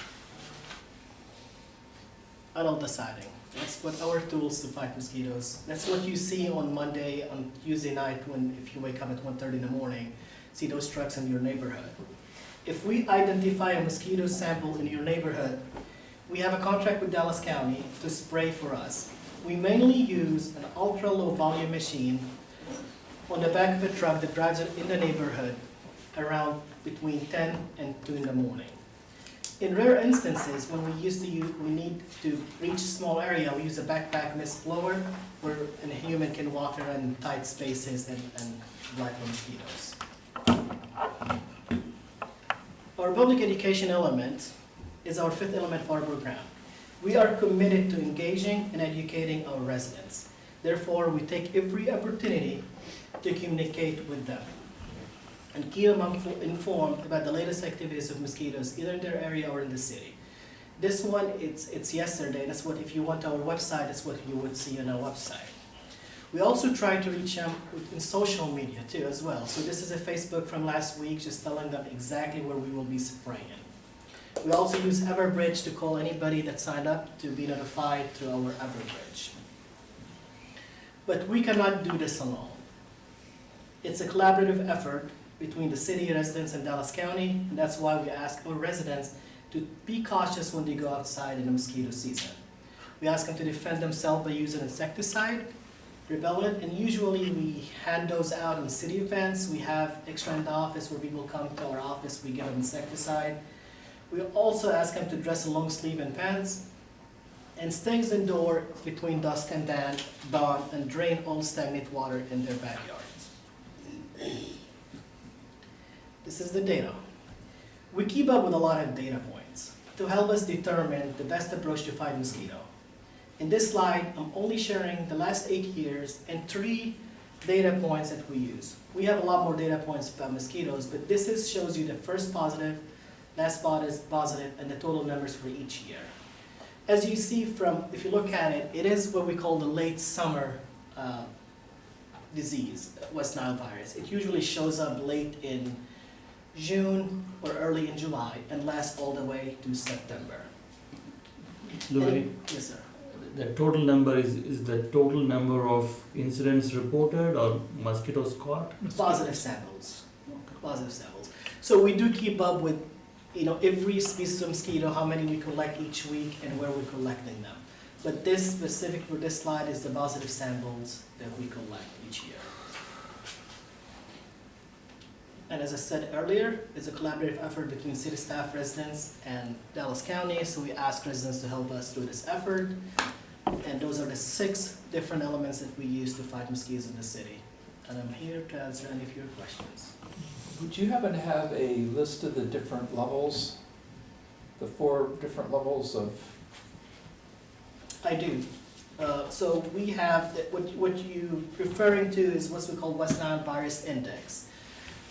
Adult deciding. That's what our tools to fight mosquitoes. That's what you see on Monday, on Tuesday night, if you wake up at 1:30 in the morning, see those trucks in your neighborhood. If we identify a mosquito sample in your neighborhood, we have a contract with Dallas County to spray for us. We mainly use an ultra-low volume machine on the back of a truck that drives it in the neighborhood around between 10 and 2 in the morning. In rare instances, when we need to reach a small area, we use a backpack mist blower where a human can walk around in tight spaces and drive for mosquitoes. Our public education element is our fifth element of our program. We are committed to engaging and educating our residents. Therefore, we take every opportunity to communicate with them and keep them informed about the latest activities of mosquitoes, either in their area or in the city. This one, it's yesterday. That's what, if you went to our website, that's what you would see on our website. We also try to reach them in social media too, as well. So this is a Facebook from last week, just telling them exactly where we will be spraying. We also use Everbridge to call anybody that signed up to be notified through our Everbridge. But we cannot do this alone. It's a collaborative effort between the city residents and Dallas County, and that's why we ask our residents to be cautious when they go outside in the mosquito season. We ask them to defend themselves by using insecticide, repellent, and usually we hand those out on city events. We have extra in the office where people come to our office, we give them insecticide. We also ask them to dress in long sleeve and pants and stays indoor between dusk and dawn and drain all stagnant water in their backyards. This is the data. We keep up with a lot of data points to help us determine the best approach to fight mosquito. In this slide, I'm only sharing the last 8 years and 3 data points that we use. We have a lot more data points about mosquitoes, but this shows you the first positive, last positive, and the total numbers for each year. As you see if you look at it, it is what we call the late summer disease, West Nile virus. It usually shows up late in June or early in July and lasts all the way to September. Louis, Yes, sir. the total number is the total number of incidents reported or mosquitoes caught? Positive samples. Positive samples. So we do keep up with, every species of mosquito, how many we collect each week and where we're collecting them. But this specific for this slide is the positive samples that we collect each year. And as I said earlier, it's a collaborative effort between city staff, residents, and Dallas County. So we ask residents to help us through this effort. And those are the 6 different elements that we use to fight mosquitoes in the city. And I'm here to answer any of your questions. Would you happen to have a list of the different levels, the 4 different levels of? I do. So we have, what you're referring to is what we call West Nile Virus Index.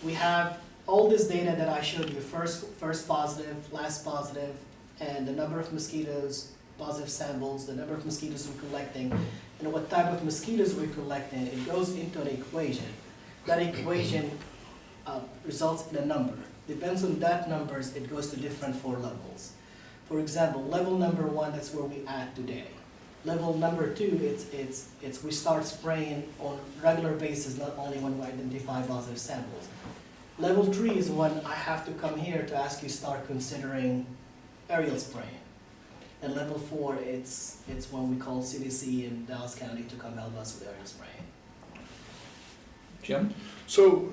We have all this data that I showed you, first positive, last positive, and the number of mosquitoes, positive samples, the number of mosquitoes we're collecting, and what type of mosquitoes we're collecting. It goes into an equation. That equation results in a number. Depends on that numbers, it goes to different 4 levels. For example, level number 1, that's where we at today. Level number 2, it's we start spraying on regular basis, not only when we identify positive samples. Level 3 is when I have to come here to ask you start considering aerial spraying. And level 4, it's when we call CDC in Dallas County to come help us with aerial spraying. Jim? So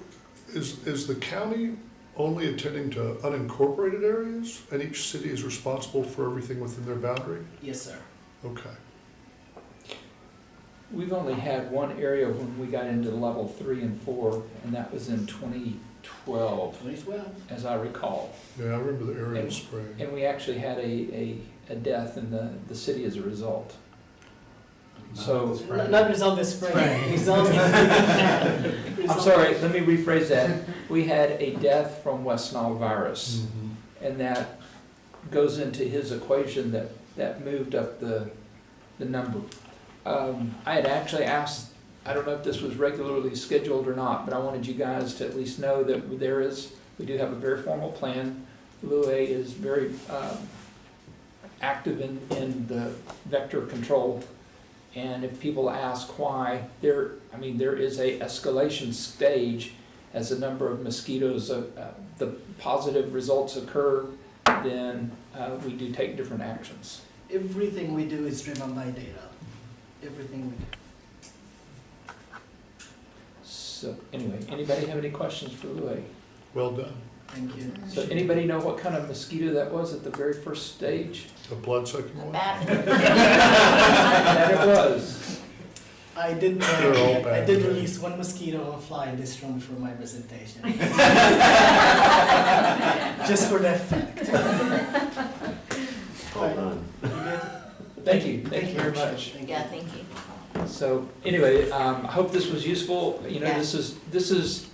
is the county only attending to unincorporated areas, and each city is responsible for everything within their boundary? Yes, sir. Okay. We've only had one area when we got into level 3 and 4, and that was in 2012, 2012. as I recall. Yeah, I remember the aerial And- spraying. And we actually had a death in the city as a result. So, Not result this spring. Result. I'm sorry, let me rephrase that. We had a death from West Nile virus, and that goes into his equation that moved up the number. I had actually asked, I don't know if this was regularly scheduled or not, but I wanted you guys to at least know that we do have a very formal plan. Louis is very active in the vector control. And if people ask why, there is a escalation stage as the number of mosquitoes, the positive results occur, then we do take different actions. Everything we do is driven by data. Everything we do. So anyway, anybody have any questions for Louis? Well done. Thank you. So anybody know what kind of mosquito that was at the very first stage? A blood-sucking one? That it was. I did. They're all bad. I did release 1 mosquito on fly in this room before my presentation. Just for that fact. Well done. You good? Thank you very much. Thank you. Yeah, thank you. So anyway, I hope this was useful. Yeah. This is,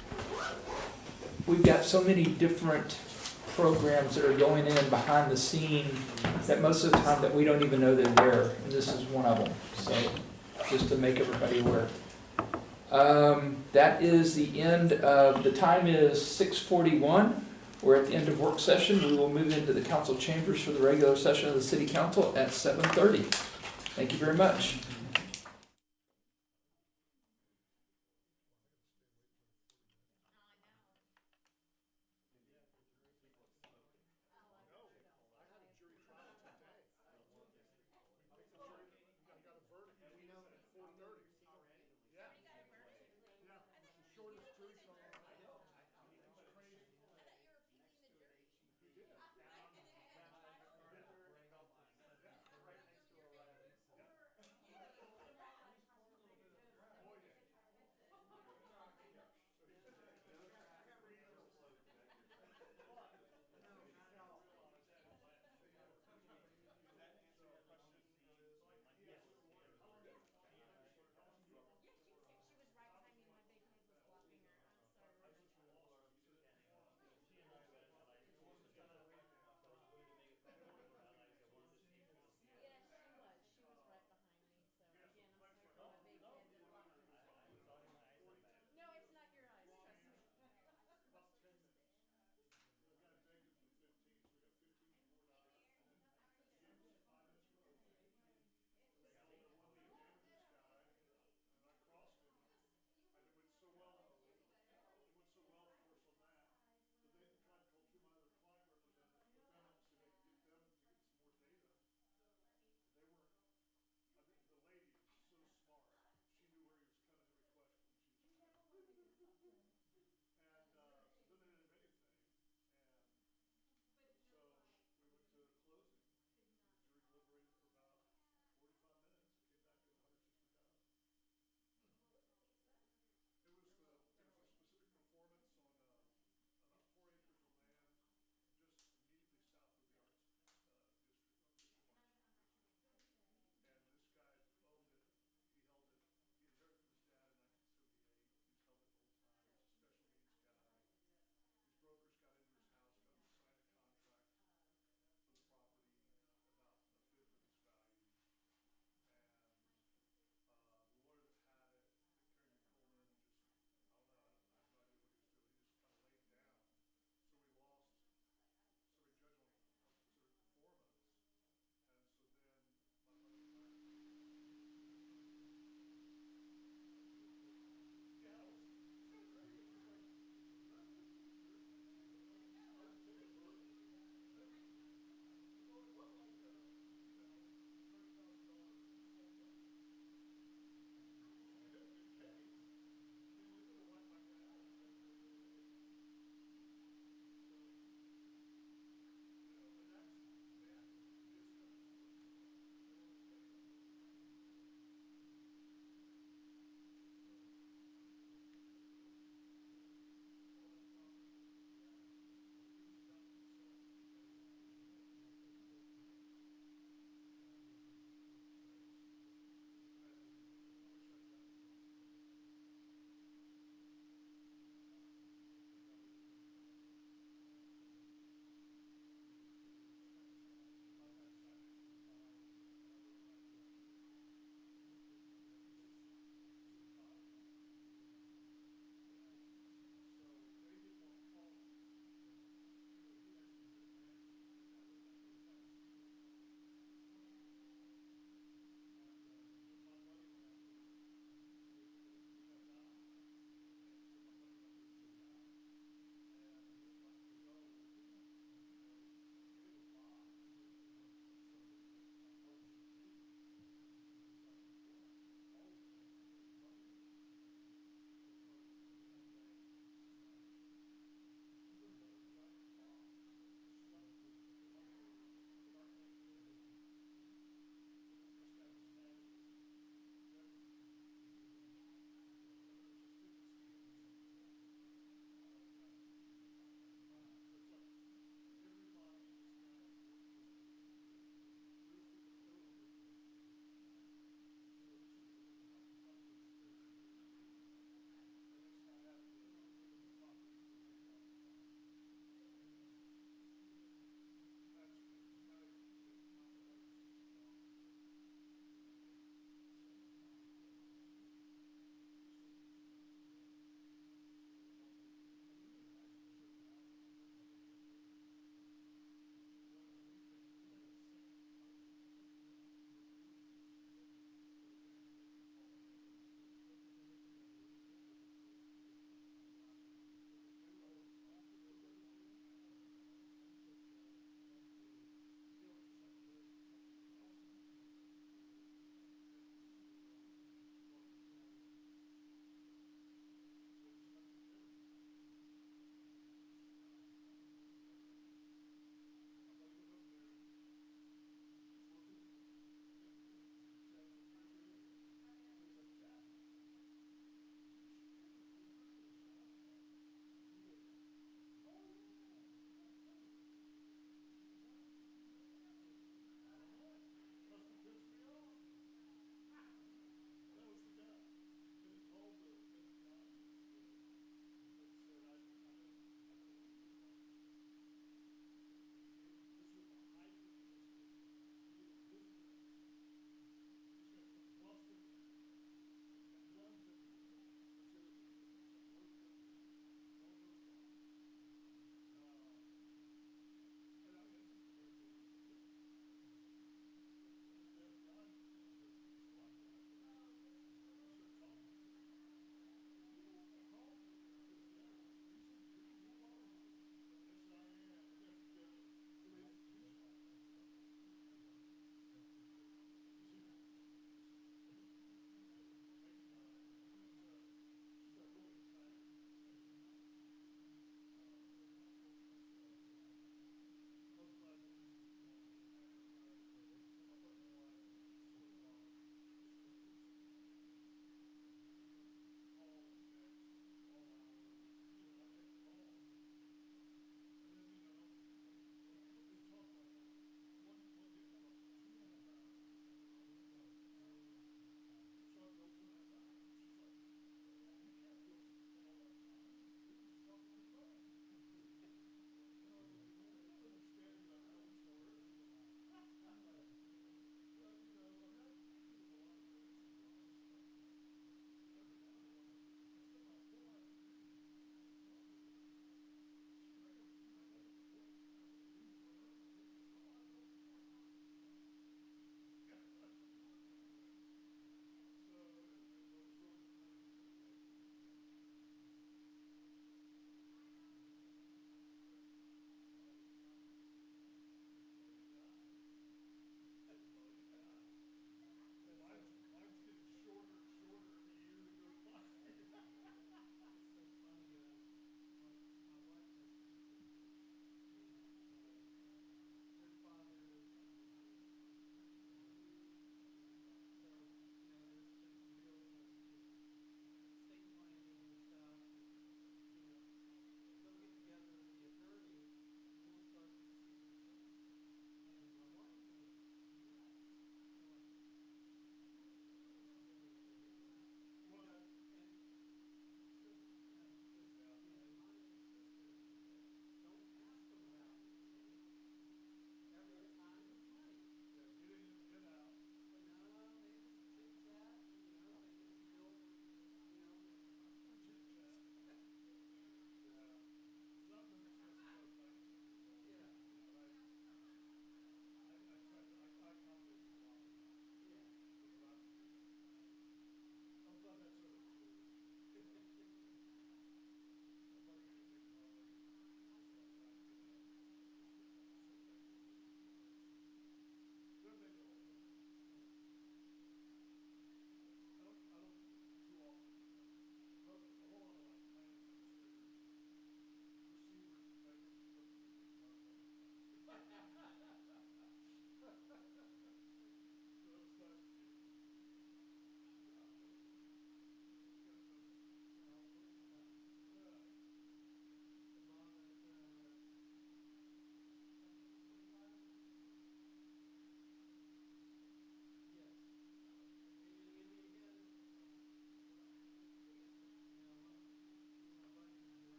we've got so many different programs that are going in behind the scene that most of the time that we don't even know they're there, and this is one of them. So just to make everybody aware. That is the end of, the time is 6:41. We're at the end of work session. We will move into the council chambers for the regular session of the city council at 7:30. Thank you very much.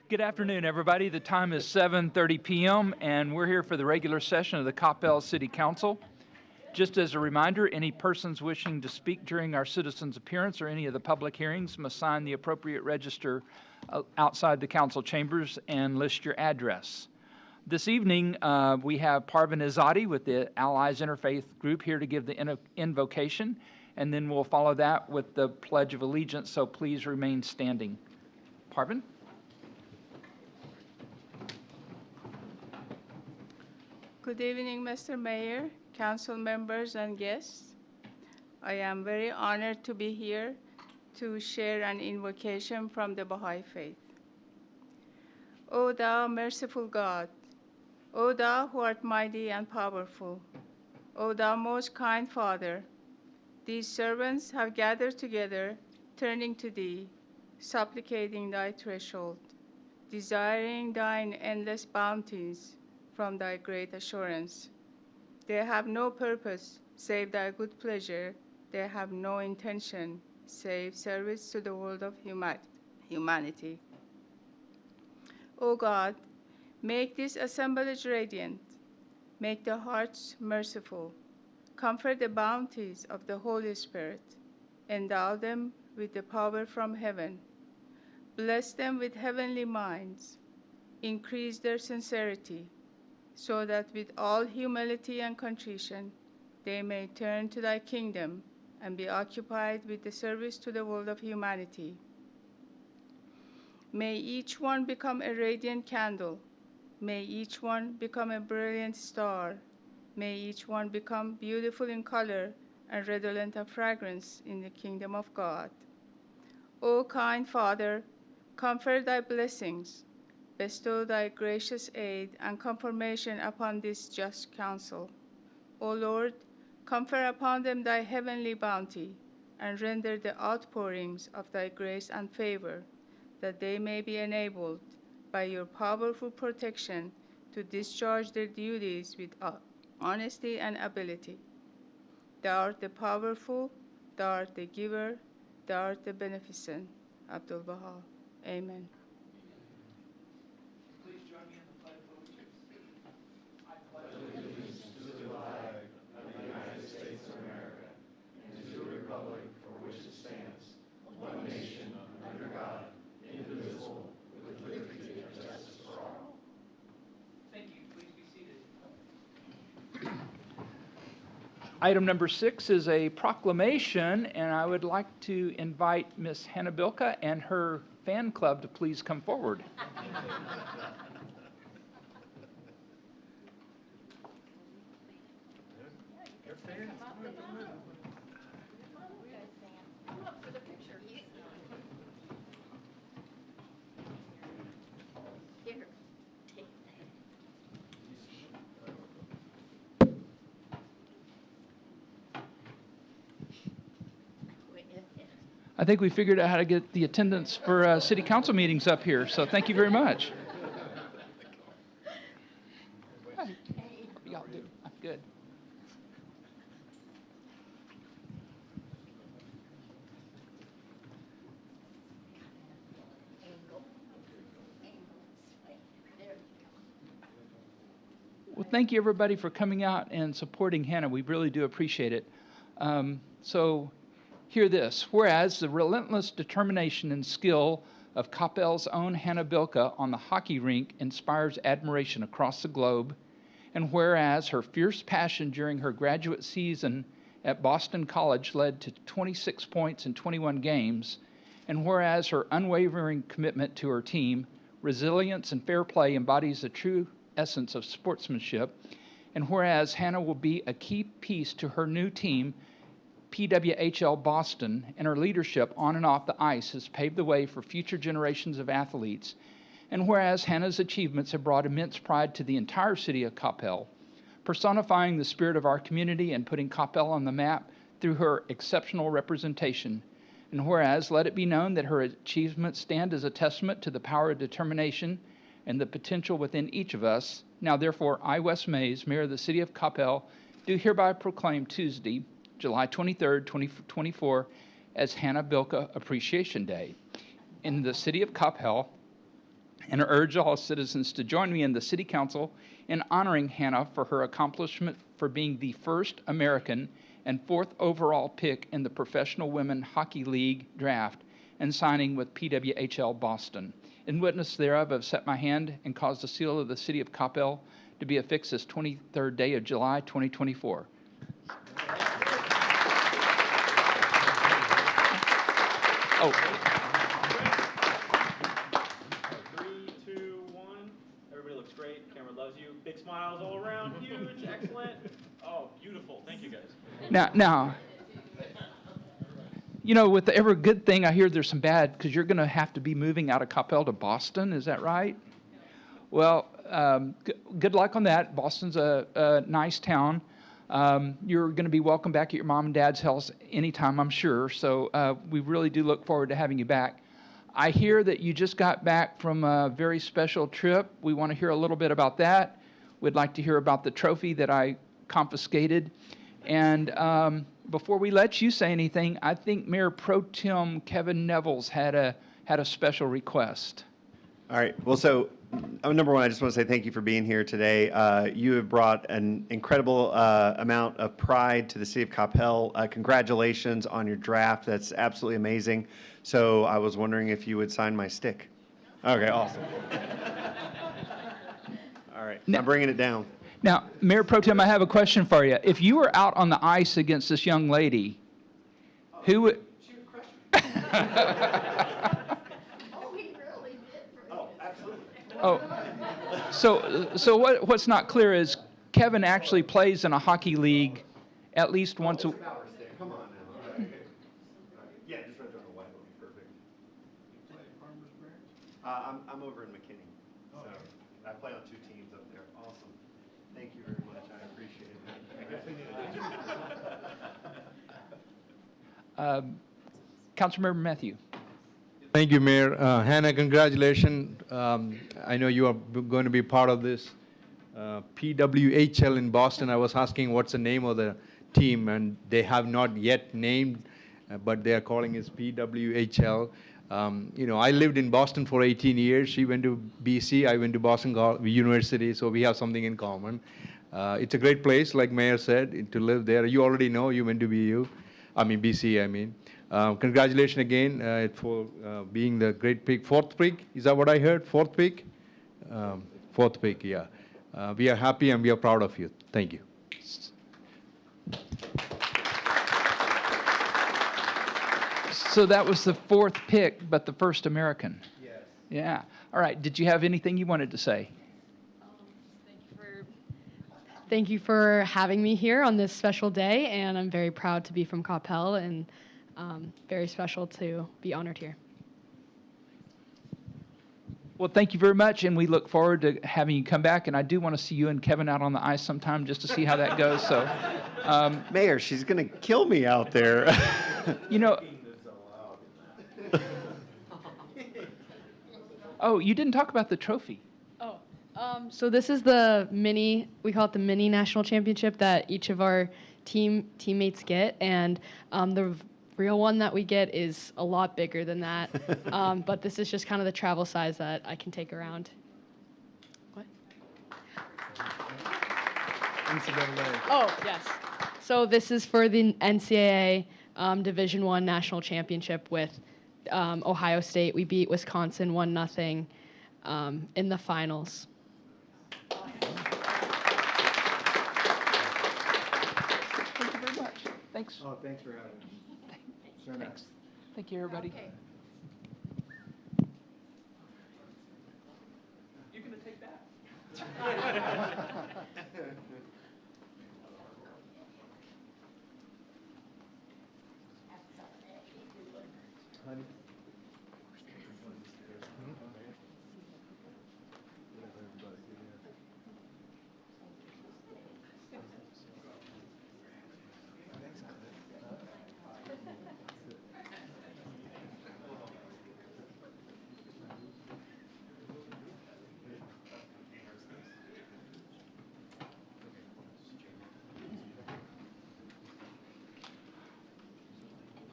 Good afternoon, everybody. The time is 7:30 p.m., and we're here for the regular session of the Coppell City Council. Just as a reminder, any persons wishing to speak during our citizens' appearance or any of the public hearings must sign the appropriate register outside the council chambers and list your address. This evening, we have Parvin Izadi with the Allies Interfaith Group here to give the invocation, and then we'll follow that with the Pledge of Allegiance, so please remain standing. Parvin? Good evening, Mr. Mayor, council members, and guests. I am very honored to be here to share an invocation from the Baha'i Faith. O thou merciful God, O thou who art mighty and powerful, O thou most kind Father, these servants have gathered together, turning to thee, supplicating thy threshold, desiring thine endless bounties from thy great assurance. They have no purpose save thy good pleasure. They have no intention save service to the world of humanity. O God, make this assemblage radiant. Make the hearts merciful. Comfort the bounties of the Holy Spirit. Endow them with the power from heaven. Bless them with heavenly minds. Increase their sincerity, so that with all humility and contrition, they may turn to thy kingdom and be occupied with the service to the world of humanity. May each one become a radiant candle. May each one become a brilliant star. May each one become beautiful in color and redolent of fragrance in the kingdom of God. O kind Father, confer thy blessings. Bestow thy gracious aid and confirmation upon this just council. O Lord, confer upon them thy heavenly bounty, and render the outpourings of thy grace and favor, that they may be enabled by your powerful protection to discharge their duties with honesty and ability. Thou art the powerful, thou art the giver, thou art the beneficent. Abdul Baha. Amen. Please join me in the Pledge of Allegiance. I pledge allegiance to the flag of the United States of America and to the republic for which it stands, one nation, under God, indivisible, with liberty and justice for all. Thank you. Please be seated. Item number 6 is a proclamation, and I would like to invite Ms. Hannah Bilka and her fan club to please come forward. Here. I think we figured out how to get the attendance for city council meetings up here, so thank you very much. Hi. How y'all doing? I'm good. Well, thank you, everybody, for coming out and supporting Hannah. We really do appreciate it. So hear this. Whereas the relentless determination and skill of Coppell's own Hannah Bilka on the hockey rink inspires admiration across the globe, and whereas her fierce passion during her graduate season at Boston College led to 26 points in 21 games, and whereas her unwavering commitment to her team, resilience, and fair play embodies the true essence of sportsmanship, and whereas Hannah will be a key piece to her new team, PWHL Boston, and her leadership on and off the ice has paved the way for future generations of athletes, and whereas Hannah's achievements have brought immense pride to the entire city of Coppell, personifying the spirit of our community and putting Coppell on the map through her exceptional representation. And whereas, let it be known that her achievements stand as a testament to the power of determination and the potential within each of us. Now, therefore, I, Wes Mays, Mayor of the City of Coppell, do hereby proclaim Tuesday, July 23rd, 2024, as Hannah Bilka Appreciation Day in the City of Coppell, and urge all citizens to join me in the City Council in honoring Hannah for her accomplishment for being the first American and 4th overall pick in the Professional Women Hockey League draft and signing with PWHL Boston. In witness thereof, I've set my hand and caused the seal of the City of Coppell to be affixed this 23rd day of July, 2024. Oh. 3, 2, 1. Everybody looks great. Camera loves you. Big smiles all around. Huge. Excellent. Oh, beautiful. Thank you, guys. Now, you know, with every good thing, I hear there's some bad, because you're going to have to be moving out of Coppell to Boston. Is that right? Well, good luck on that. Boston's a nice town. You're going to be welcome back at your mom and dad's house anytime, I'm sure. So we really do look forward to having you back. I hear that you just got back from a very special trip. We want to hear a little bit about that. We'd like to hear about the trophy that I confiscated. And before we let you say anything, I think Mayor Pro Tem Kevin Nevels had a special request. All right. Well, so number one, I just want to say thank you for being here today. You have brought an incredible amount of pride to the city of Coppell. Congratulations on your draft. That's absolutely amazing. So I was wondering if you would sign my stick. Okay, awesome. All right. I'm bringing it down. Now, Mayor Pro Tem, I have a question for you. If you were out on the ice against this young lady, who would... She would crush you. So what's not clear is Kevin actually plays in a hockey league at least once a... Come on now. Yeah, just right there on the white would be perfect. You play at Farmersburg? I'm over in McKinney, so I play on 2 teams up there. Awesome. Thank you very much. I appreciate it. Councilmember Matthew. Thank you, Mayor. Hannah, congratulations. I know you are going to be part of this PWHL in Boston. I was asking what's the name of the team, and they have not yet named, but they are calling it PWHL. You know, I lived in Boston for 18 years. She went to BC. I went to Boston University, so we have something in common. It's a great place, like Mayor said, to live there. You already know you went to BC, I mean. Congratulations again for being the great pick. 4th pick, is that what I heard? 4th pick? 4th pick, yeah. We are happy and we are proud of you. Thank you. So that was the 4th pick, but the first American. Yes. Yeah. All right. Did you have anything you wanted to say? Thank you for having me here on this special day, and I'm very proud to be from Coppell, and very special to be honored here. Well, thank you very much, and we look forward to having you come back. And I do want to see you and Kevin out on the ice sometime just to see how that goes. So, Mayor, she's going to kill me out there. You know. Oh, you didn't talk about the trophy. So this is the we call it the mini national championship that each of our teammates get, and the real one that we get is a lot bigger than that. But this is just kind of the travel size that I can take around. What? NCAA. Oh, yes. So this is for the NCAA Division I National Championship with Ohio State. We beat Wisconsin 1-0 in the finals. Thank you very much. Thank Thanks. Oh, thanks for having me. Sure enough. Thanks. Thank you, everybody. Okay. You gonna take that? Honey?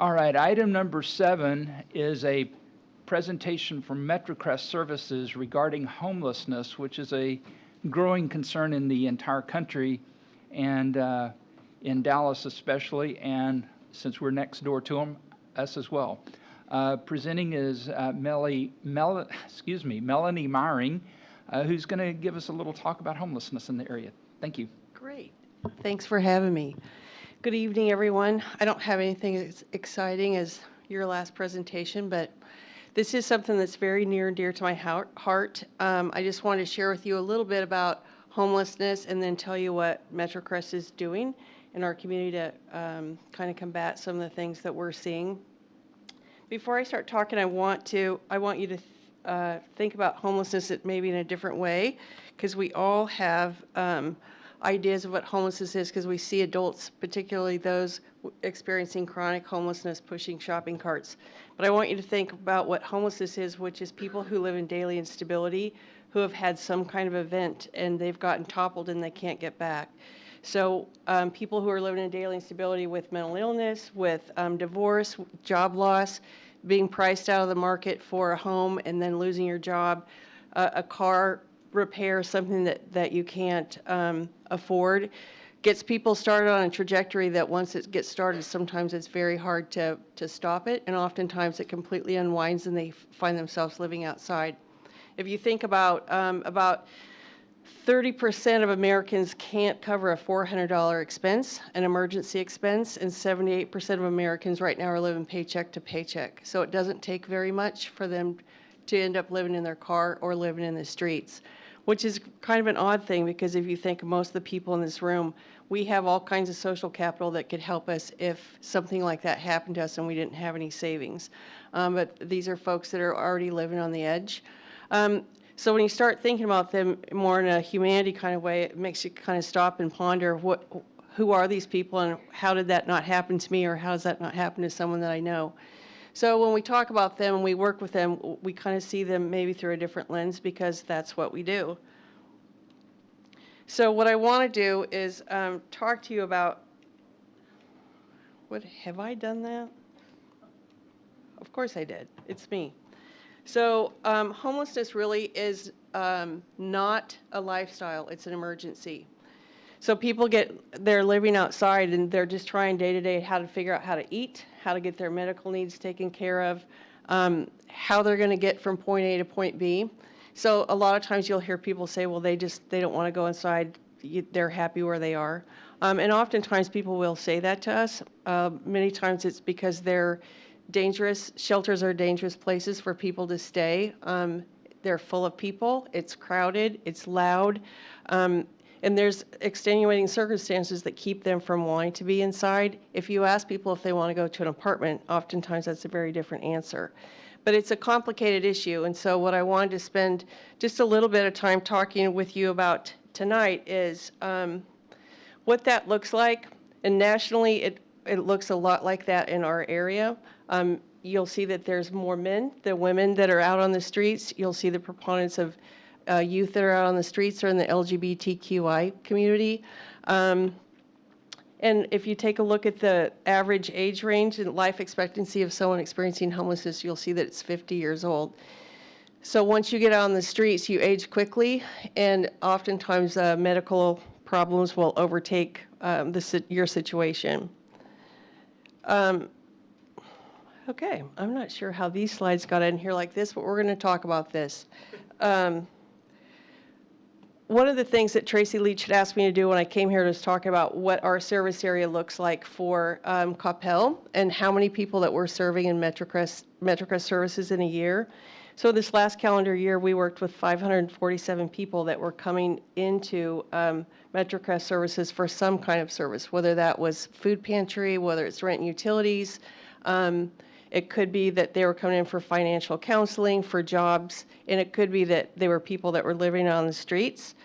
All right, item number 7 is a presentation from MetroCrest Services regarding homelessness, which is a growing concern in the entire country and in Dallas especially, and since we're next door to them, us as well. Presenting is Melanie Myring, who's going to give us a little talk about homelessness in the area. Thank you. Great. Thanks for having me. Good evening, everyone. I don't have anything as exciting as your last presentation, but this is something that's very near and dear to my heart. I just wanted to share with you a little bit about homelessness and then tell you what MetroCrest is doing in our community to kind of combat some of the things that we're seeing. Before I start talking, I want you to think about homelessness maybe in a different way, because we all have ideas of what homelessness is, because we see adults, particularly those experiencing chronic homelessness, pushing shopping carts. But I want you to think about what homelessness is, which is people who live in daily instability, who have had some kind of event and they've gotten toppled and they can't get back. So people who are living in daily instability with mental illness, with divorce, job loss, being priced out of the market for a home and then losing your job, a car repair, something that you can't afford, gets people started on a trajectory that once it gets started, sometimes it's very hard to stop it, and oftentimes it completely unwinds and they find themselves living outside. If you think about 30% of Americans can't cover a $400 expense, an emergency expense, and 78% of Americans right now are living paycheck to paycheck. So it doesn't take very much for them to end up living in their car or living in the streets, which is kind of an odd thing, because if you think of most of the people in this room, we have all kinds of social capital that could help us if something like that happened to us and we didn't have any savings. But these are folks that are already living on the edge. So when you start thinking about them more in a humanity kind of way, it makes you kind of stop and ponder who are these people and how did that not happen to me, or how does that not happen to someone that I know? So when we talk about them and we work with them, we kind of see them maybe through a different lens, because that's what we do. So what I want to do is talk to you about, have I done that? Of course I did. It's me. So homelessness really is not a lifestyle, it's an emergency. So people they're living outside and they're just trying day to day how to figure out how to eat, how to get their medical needs taken care of, how they're going to get from point A to point B. So a lot of times you'll hear people say, well, they don't want to go inside, they're happy where they are. And oftentimes people will say that to us. Many times it's because they're dangerous. Shelters are dangerous places for people to stay. They're full of people, it's crowded, it's loud. And there's extenuating circumstances that keep them from wanting to be inside. If you ask people if they want to go to an apartment, oftentimes that's a very different answer. But it's a complicated issue, and so what I wanted to spend just a little bit of time talking with you about tonight is what that looks like. And nationally, it looks a lot like that in our area. You'll see that there's more men than women that are out on the streets. You'll see the proponents of youth that are out on the streets are in the LGBTQI community. And if you take a look at the average age range and life expectancy of someone experiencing homelessness, you'll see that it's 50 years old. So once you get out on the streets, you age quickly, and oftentimes medical problems will overtake your situation. Okay, I'm not sure how these slides got in here like this, but we're going to talk about this. one of the things that Tracy Leach had asked me to do when I came here was talk about what our service area looks like for Coppell and how many people that we're serving in MetroCrest services in a year. So this last calendar year, we worked with 547 people that were coming into MetroCrest services for some kind of service, whether that was food pantry, whether it's rent and utilities. It could be that they were coming in for financial counseling, for jobs, and it could be that they were people that were living on the streets.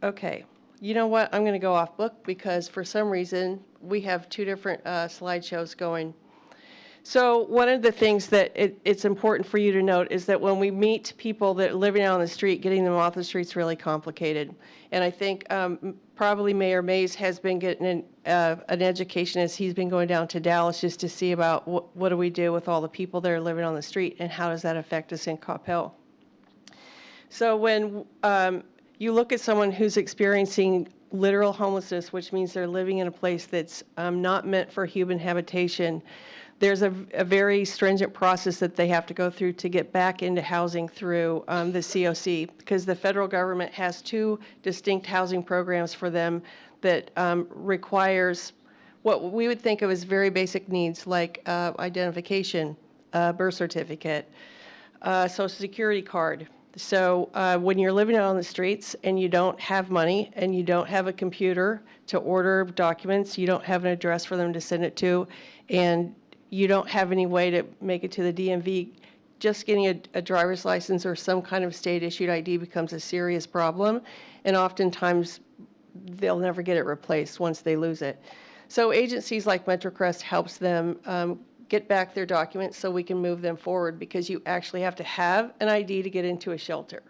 Okay, you know what? I'm going to go off book because for some reason we have two different slideshows going. So one of the things that it's important for you to note is that when we meet people that are living out on the street, getting them off the street is really complicated. And I think probably Mayor Mays has been getting an education as he's been going down to Dallas just to see about what do we do with all the people that are living on the street and how does that affect us in Coppell. So when you look at someone who's experiencing literal homelessness, which means they're living in a place that's not meant for human habitation, there's a very stringent process that they have to go through to get back into housing through the COC, because the federal government has two distinct housing programs for them that requires what we would think of as very basic needs like identification, birth certificate, social security card. So when you're living out on the streets and you don't have money and you don't have a computer to order documents, you don't have an address for them to send it to, and you don't have any way to make it to the DMV, just getting a driver's license or some kind of state-issued ID becomes a serious problem, and oftentimes they'll never get it replaced once they lose it. So agencies like MetroCrest helps them get back their documents so we can move them forward, because you actually have to have an ID to get into a shelter.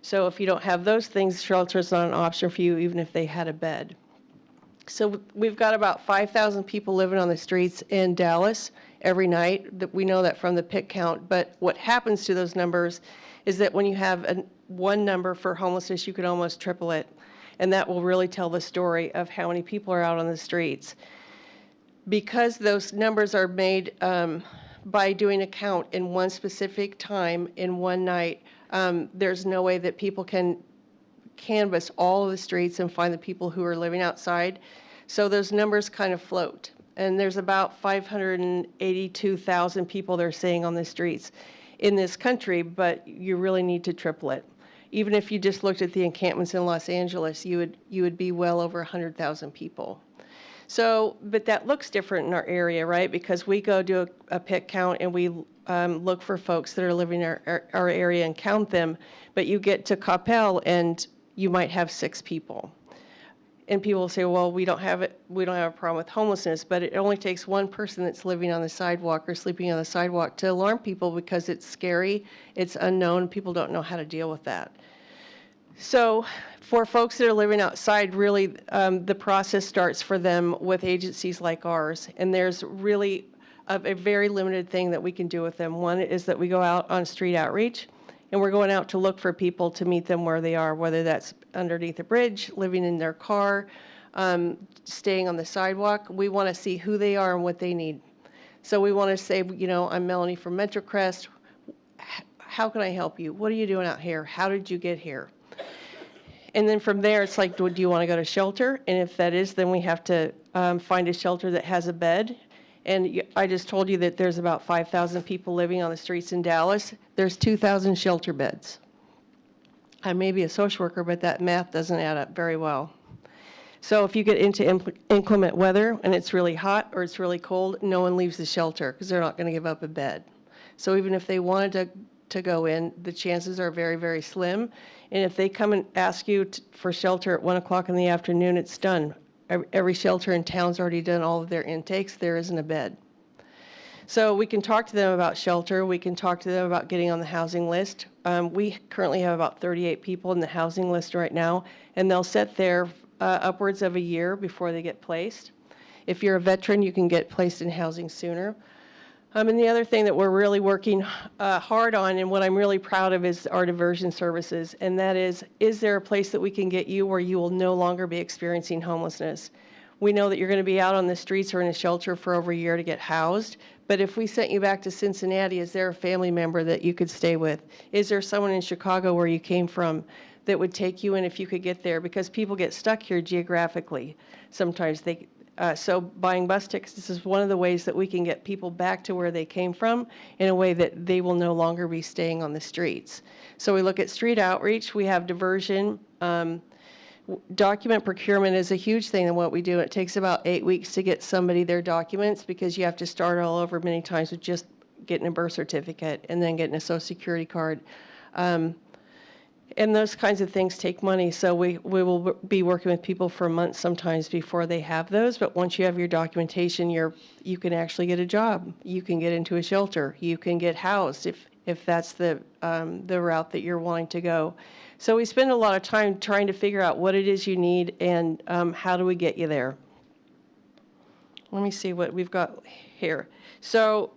So if you don't have those things, shelter is not an option for you even if they had a bed. So we've got about 5,000 people living on the streets in Dallas every night. We know that from the pick count. But what happens to those numbers is that when you have one number for homelessness, you can almost triple it. And that will really tell the story of how many people are out on the streets. Because those numbers are made by doing a count in one specific time in one night, there's no way that people can canvass all of the streets and find the people who are living outside. So those numbers kind of float. And there's about 582,000 people they're saying on the streets in this country, but you really need to triple it. Even if you just looked at the encampments in Los Angeles, you would be well over 100,000 people. So, but that looks different in our area, right? Because we go do a pick count and we look for folks that are living in our area and count them. But you get to Coppell and you might have 6 people. And people will say, well, we don't have a problem with homelessness, but it only takes one person that's living on the sidewalk or sleeping on the sidewalk to alarm people, because it's scary, it's unknown, people don't know how to deal with that. So for folks that are living outside, really the process starts for them with agencies like ours, and there's really a very limited thing that we can do with them. One is that we go out on street outreach, and we're going out to look for people to meet them where they are, whether that's underneath a bridge, living in their car, staying on the sidewalk. We want to see who they are and what they need. So we want to say, you know, I'm Melanie from MetroCrest. How can I help you? What are you doing out here? How did you get here? And then from there, it's like, do you want to go to shelter? And if that is, then we have to find a shelter that has a bed. And I just told you that there's about 5,000 people living on the streets in Dallas. There's 2,000 shelter beds. I may be a social worker, but that math doesn't add up very well. So if you get into inclement weather and it's really hot or it's really cold, no one leaves the shelter because they're not going to give up a bed. So even if they wanted to go in, the chances are very, very slim. And if they come and ask you for shelter at 1 o'clock in the afternoon, it's done. Every shelter in town's already done all of their intakes. There isn't a bed. So we can talk to them about shelter. We can talk to them about getting on the housing list. We currently have about 38 people in the housing list right now, and they'll sit there upwards of a year before they get placed. If you're a veteran, you can get placed in housing sooner. And the other thing that we're really working hard on, and what I'm really proud of, is our diversion services. And that is there a place that we can get you where you will no longer be experiencing homelessness? We know that you're going to be out on the streets or in a shelter for over a year to get housed, But if we sent you back to Cincinnati, is there a family member that you could stay with? Is there someone in Chicago where you came from that would take you in if you could get there? Because people get stuck here geographically. Sometimes so buying bus tickets, this is one of the ways that we can get people back to where they came from in a way that they will no longer be staying on the streets. So we look at street outreach, we have diversion. Document procurement is a huge thing in what we do. It takes about 8 weeks to get somebody their documents because you have to start all over many times with just getting a birth certificate and then getting a social security card. And those kinds of things take money, so we will be working with people for months sometimes before they have those, but once you have your documentation, you can actually get a job. You can get into a shelter. You can get housed if that's the route that you're wanting to go. So we spend a lot of time trying to figure out what it is you need and how do we get you there. Let me see what we've got here. So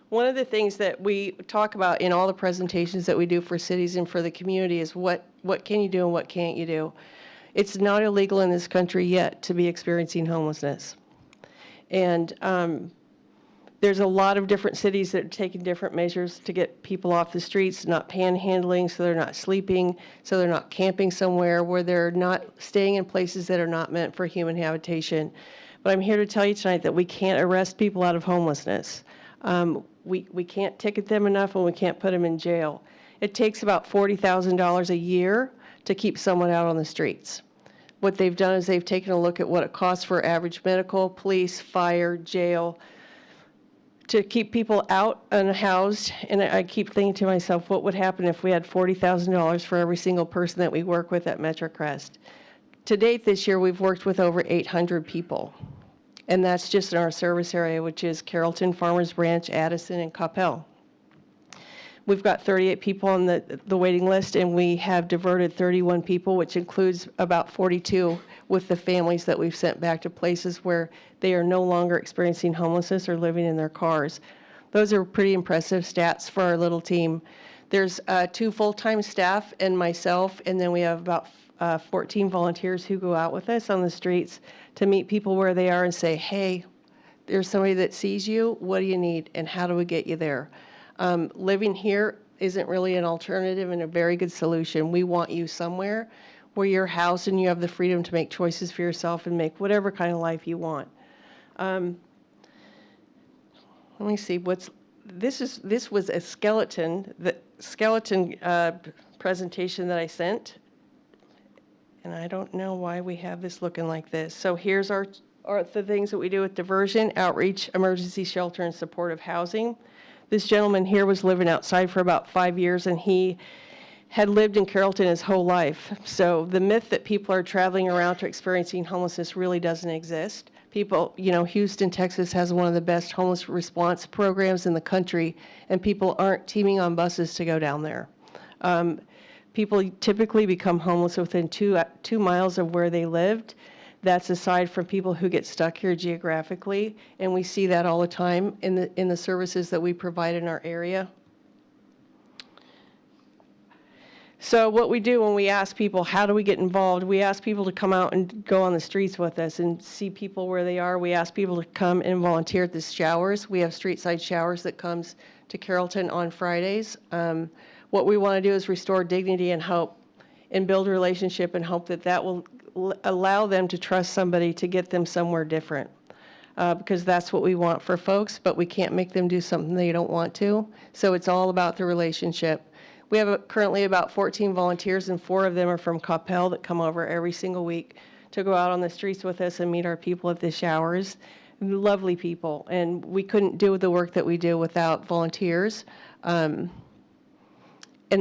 one of the things that we talk about in all the presentations that we do for cities and for the community is what can you do and what can't you do. It's not illegal in this country yet to be experiencing homelessness. And there's a lot of different cities that are taking different measures to get people off the streets, not panhandling, so they're not sleeping, so they're not camping somewhere, where they're not staying in places that are not meant for human habitation. But I'm here to tell you tonight that we can't arrest people out of homelessness. We can't ticket them enough and we can't put them in jail. It takes about $40,000 a year to keep someone out on the streets. What they've done is they've taken a look at what it costs for average medical, police, fire, jail, to keep people out unhoused. And I keep thinking to myself, what would happen if we had $40,000 for every single person that we work with at MetroCrest? To date this year, we've worked with over 800 people. And that's just in our service area, which is Carrollton, Farmers Branch, Addison, and Coppell. We've got 38 people on the waiting list, and we have diverted 31 people, which includes about 42 with the families that we've sent back to places where they are no longer experiencing homelessness or living in their cars. Those are pretty impressive stats for our little team. There's 2 full-time staff and myself, and then we have about 14 volunteers who go out with us on the streets to meet people where they are and say, hey, there's somebody that sees you, what do you need, and how do we get you there? Living here isn't really an alternative and a very good solution. We want you somewhere where you're housed and you have the freedom to make choices for yourself and make whatever kind of life you want. Let me see, this was a skeleton presentation that I sent. And I don't know why we have this looking like this. So here's the things that we do with diversion, outreach, emergency shelter, and supportive housing. This gentleman here was living outside for about 5 years, and he had lived in Carrollton his whole life. So the myth that people are traveling around to experiencing homelessness really doesn't exist. People, Houston, Texas has one of the best homeless response programs in the country, and people aren't teaming on buses to go down there. People typically become homeless within 2 miles of where they lived. That's aside from people who get stuck here geographically, and we see that all the time in the services that we provide in our area. So what we do when we ask people, how do we get involved? We ask people to come out and go on the streets with us and see people where they are. We ask people to come and volunteer at the showers. We have street side showers that comes to Carrollton on Fridays. What we want to do is restore dignity and hope and build a relationship and hope that will allow them to trust somebody to get them somewhere different. Because that's what we want for folks, but we can't make them do something they don't want to. So it's all about the relationship. We have currently about 14 volunteers, and 4 of them are from Coppell that come over every single week to go out on the streets with us and meet our people at the showers. Lovely people, and we couldn't do the work that we do without volunteers. And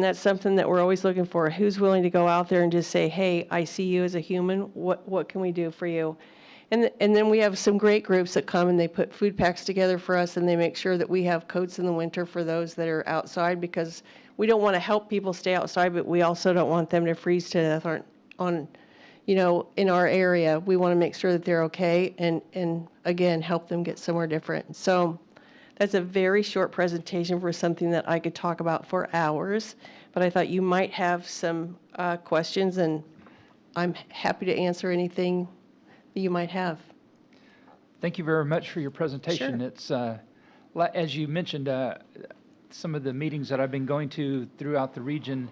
that's something that we're always looking for. Who's willing to go out there and just say, hey, I see you as a human. What can we do for you? And then we have some great groups that come and they put food packs together for us, and they make sure that we have coats in the winter for those that are outside, because we don't want to help people stay outside, but we also don't want them to freeze to death in our area. We want to make sure that they're okay and again, help them get somewhere different. So that's a very short presentation for something that I could talk about for hours, but I thought you might have some questions, and I'm happy to answer anything that you might have. Thank you very much for your presentation. Sure. It's a As you mentioned, some of the meetings that I've been going to throughout the region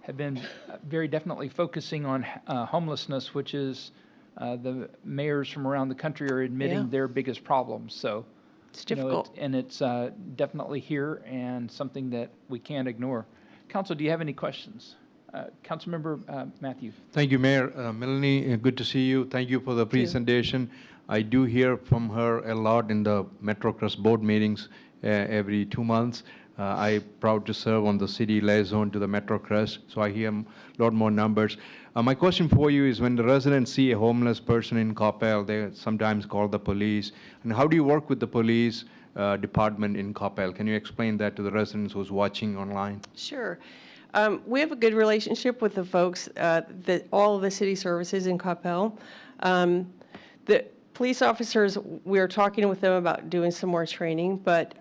have been very definitely focusing on homelessness, which is the mayors from around the country are admitting Yeah. their biggest problems. So It's you know, difficult. it's definitely here and something that we can't ignore. Council, do you have any questions? Councilmember Matthew. Thank you, Mayor. Melanie, good to see you. Thank you for the presentation. I do hear from her a lot in the MetroCrest board meetings every 2 months. I'm proud to serve on the city liaison to the MetroCrest, so I hear a lot more numbers. My question for you is, when the residents see a homeless person in Coppell, they sometimes call the police. And how do you work with the police department in Coppell? Can you explain that to the residents who's watching online? Sure. We have a good relationship with the folks, all of the city services in Coppell. The police officers, we're talking with them about doing some more training, but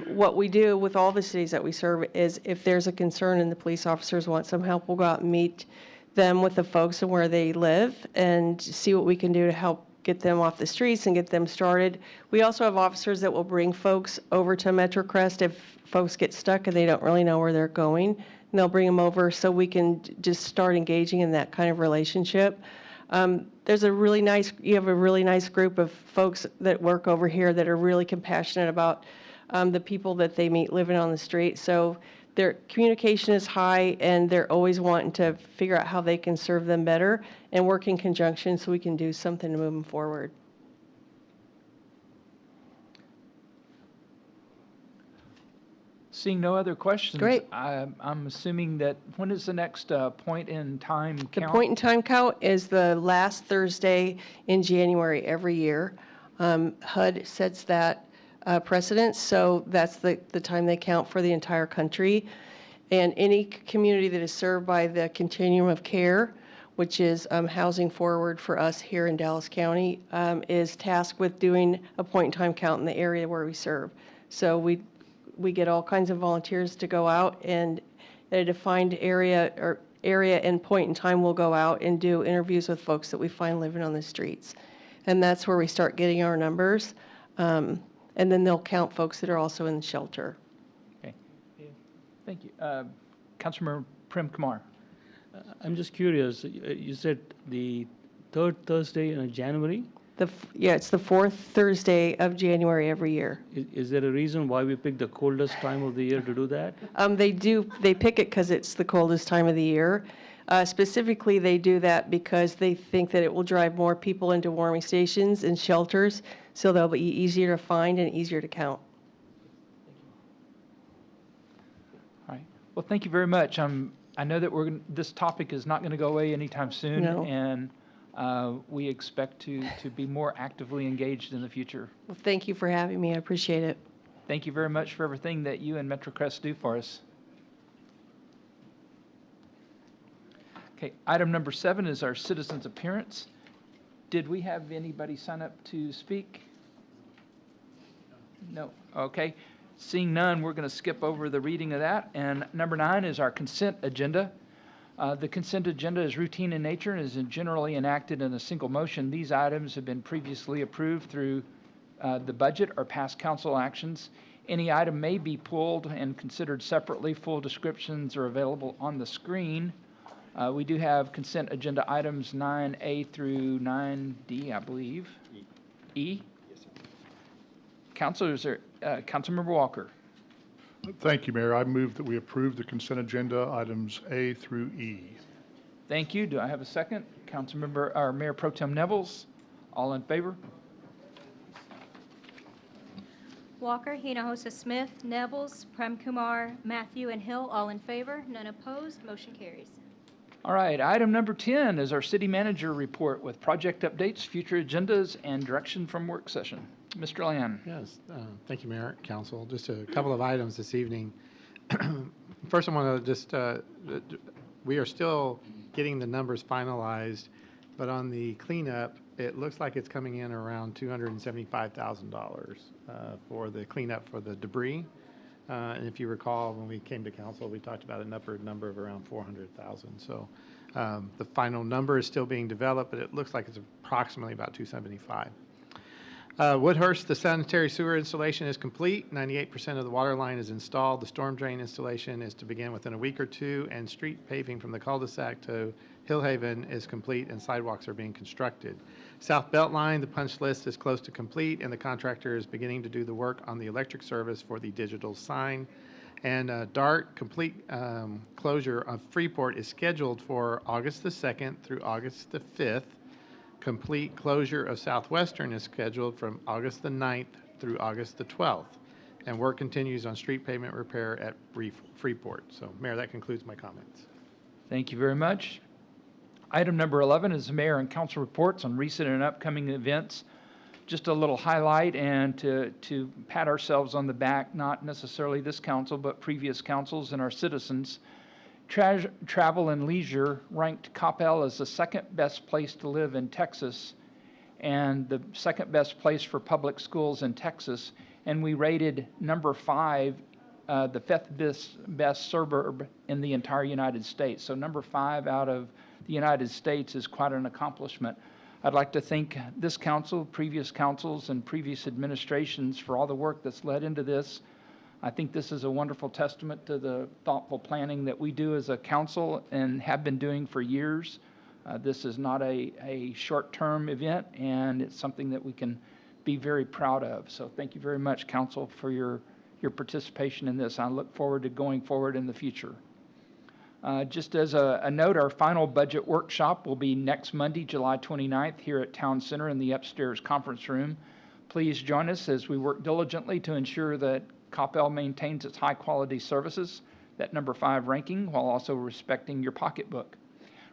what we do with all the cities that we serve is if there's a concern and the police officers want some help, we'll go out and meet them with the folks and where they live and see what we can do to help get them off the streets and get them started. We also have officers that will bring folks over to MetroCrest if folks get stuck and they don't really know where they're going. And they'll bring them over so we can just start engaging in that kind of relationship. You have a really nice group of folks that work over here that are really compassionate about the people that they meet living on the street. So their communication is high and they're always wanting to figure out how they can serve them better and work in conjunction so we can do something to move them forward. Seeing no other questions. Great. I'm assuming that, when is the next point in time count? The point in time count is the last Thursday in January every year. HUD sets that precedence, so that's the time they count for the entire country. And any community that is served by the continuum of care, which is housing forward for us here in Dallas County, is tasked with doing a point in time count in the area where we serve. So we get all kinds of volunteers to go out, and at a defined area and point in time, we'll go out and do interviews with folks that we find living on the streets. And that's where we start getting our numbers. And then they'll count folks that are also in the shelter. Okay. Thank you. Councilmember Prem Kumar. I'm just curious, you said the third Thursday in January? It's the fourth Thursday of January every year. Is there a reason why we pick the coldest time of the year to do that? They pick it because it's the coldest time of the year. Specifically, they do that because they think that it will drive more people into warming stations and shelters, so they'll be easier to find and easier to count. All right. Well, thank you very much. I know that this topic is not going to go away anytime soon, No. and we expect to be more actively engaged in the future. Well, thank you for having me. I appreciate it. Thank you very much for everything that you and MetroCrest do for us. Okay, item number 7 is our citizens' appearance. Did we have anybody sign up to speak? No. Okay. Seeing none, we're going to skip over the reading of that. And number 9 is our consent agenda. The consent agenda is routine in nature and is generally enacted in a single motion. These items have been previously approved through the budget or past council actions. Any item may be pulled and considered separately. Full descriptions are available on the screen. We do have consent agenda items 9A through 9D, I believe. E? Yes, sir. Councilmember Walker. Thank you, Mayor. I move that we approve the consent agenda items A through E. Thank you. Do I have a second? Mayor Pro Tem Nevels. All in favor? Walker, Hinojosa Smith, Nevels, Prem Kumar, Matthew, and Hill, all in favor. None opposed. Motion carries. All right. Item number 10 is our city manager report with project updates, future agendas, and direction from work session. Mr. Land. Yes, thank you, Mayor, Council. Just a couple of items this evening. First, I want to just, we are still getting the numbers finalized, but on the cleanup, it looks like it's coming in around $275,000 for the cleanup for the debris. And if you recall, when we came to council, we talked about an upward number of around 400,000. So the final number is still being developed, but it looks like it's approximately about 275. Woodhurst, the sanitary sewer installation is complete. 98% of the water line is installed. The storm drain installation is to begin within a week or two, and street paving from the cul-de-sac to Hillhaven is complete, and sidewalks are being constructed. South Beltline, the punch list is close to complete, and the contractor is beginning to do the work on the electric service for the digital sign. And DART, complete closure of Freeport is scheduled for August the 2nd through August the 5th. Complete closure of Southwestern is scheduled from August the 9th through August the 12th. And work continues on street pavement repair at Freeport. So, Mayor, that concludes my comments. Thank you very much. Item number 11 is the mayor and council reports on recent and upcoming events. Just a little highlight and to pat ourselves on the back, not necessarily this council, but previous councils and our citizens. Travel and Leisure ranked Coppell as the second best place to live in Texas and the second best place for public schools in Texas. And we rated number 5, the fifth best suburb in the entire United States. So number 5 out of the United States is quite an accomplishment. I'd like to thank this council, previous councils, and previous administrations for all the work that's led into this. I think this is a wonderful testament to the thoughtful planning that we do as a council and have been doing for years. This is not a short-term event, and it's something that we can be very proud of. So thank you very much, council, for your participation in this. I look forward to going forward in the future. Just as a note, our final budget workshop will be next Monday, July 29th, here at Town Center in the upstairs conference room. Please join us as we work diligently to ensure that Coppell maintains its high-quality services, that number 5 ranking, while also respecting your pocketbook.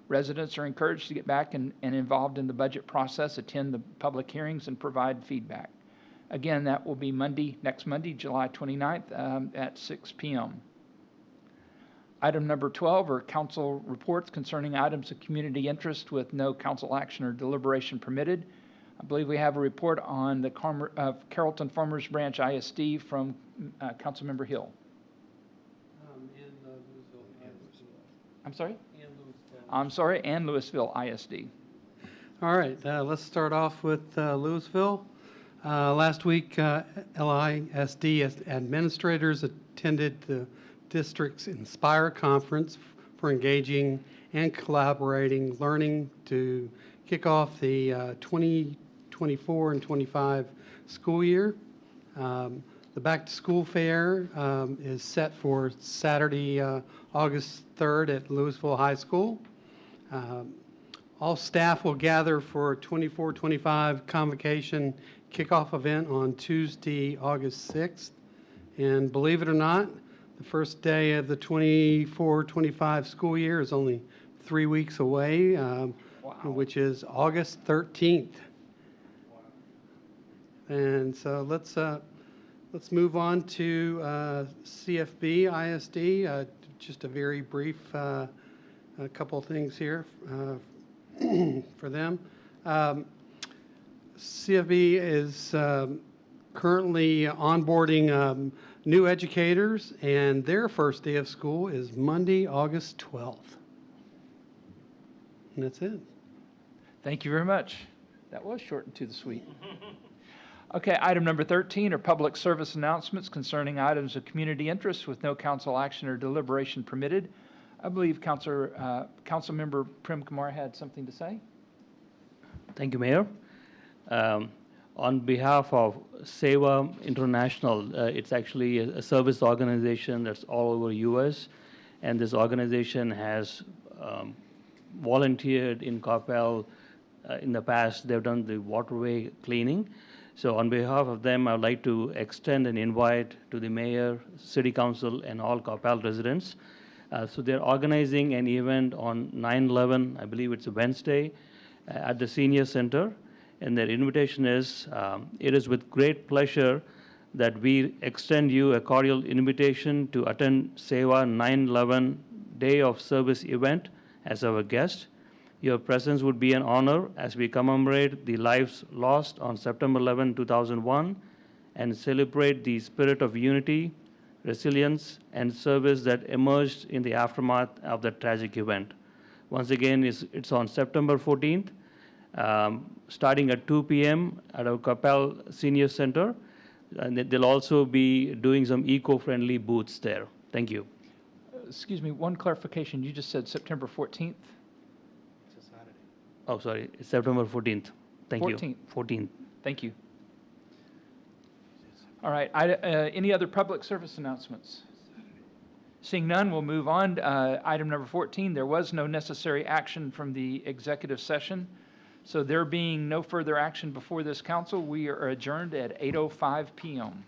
Residents are encouraged to get back and involved in the budget process, attend the public hearings, and provide feedback. Again, that will be next Monday, July 29th at 6 p.m. Item number 12 are council reports concerning items of community interest with no council action or deliberation permitted. I believe we have a report on the Carrollton Farmers Branch ISD from Councilmember Hill. I'm sorry? I'm sorry, and Louisville ISD. All right, let's start off with Louisville. Last week, LISD administrators attended the district's Inspire conference for engaging and collaborating, learning to kick off the 2024 and 25 school year. The Back to School Fair is set for Saturday, August 3rd at Louisville High School. All staff will gather for a 24-25 convocation kickoff event on Tuesday, August 6th. And believe it or not, the first day of the 24-25 school year is only 3 weeks away, which is August 13th. And so let's move on to CFB ISD. Just a very brief a couple of things here for them. CFB is currently onboarding new educators, and their first day of school is Monday, August 12th. And that's it. Thank you very much. That was short and to the sweet. Okay, item number 13 are public service announcements concerning items of community interest with no council action or deliberation permitted. I believe Councilmember Prem Kumar had something to say. Thank you, Mayor. On behalf of Seva International, it's actually a service organization that's all over U.S., and this organization has volunteered in Coppell in the past. They've done the waterway cleaning. So on behalf of them, I would like to extend an invite to the mayor, city council, and all Coppell residents. So they're organizing an event on 9/11, I believe it's a Wednesday, at the Senior Center. And their invitation is, it is with great pleasure that we extend you a cordial invitation to attend Seva 9/11 Day of Service event as our guest. Your presence would be an honor as we commemorate the lives lost on September 11, 2001, and celebrate the spirit of unity, resilience, and service that emerged in the aftermath of that tragic event. Once again, it's on September 14th. starting at 2 p.m. at our Coppell Senior Center. And they'll also be doing some eco-friendly booths there. Thank you. Excuse me, one clarification. You just said September 14th? Oh, sorry, it's September 14th. Thank 14th. you. 14th. Thank you. All right, any other public service announcements? Seeing none, we'll move on. Item number 14, there was no necessary action from the executive session. So there being no further action before this council, we are adjourned at 8:05 p.m.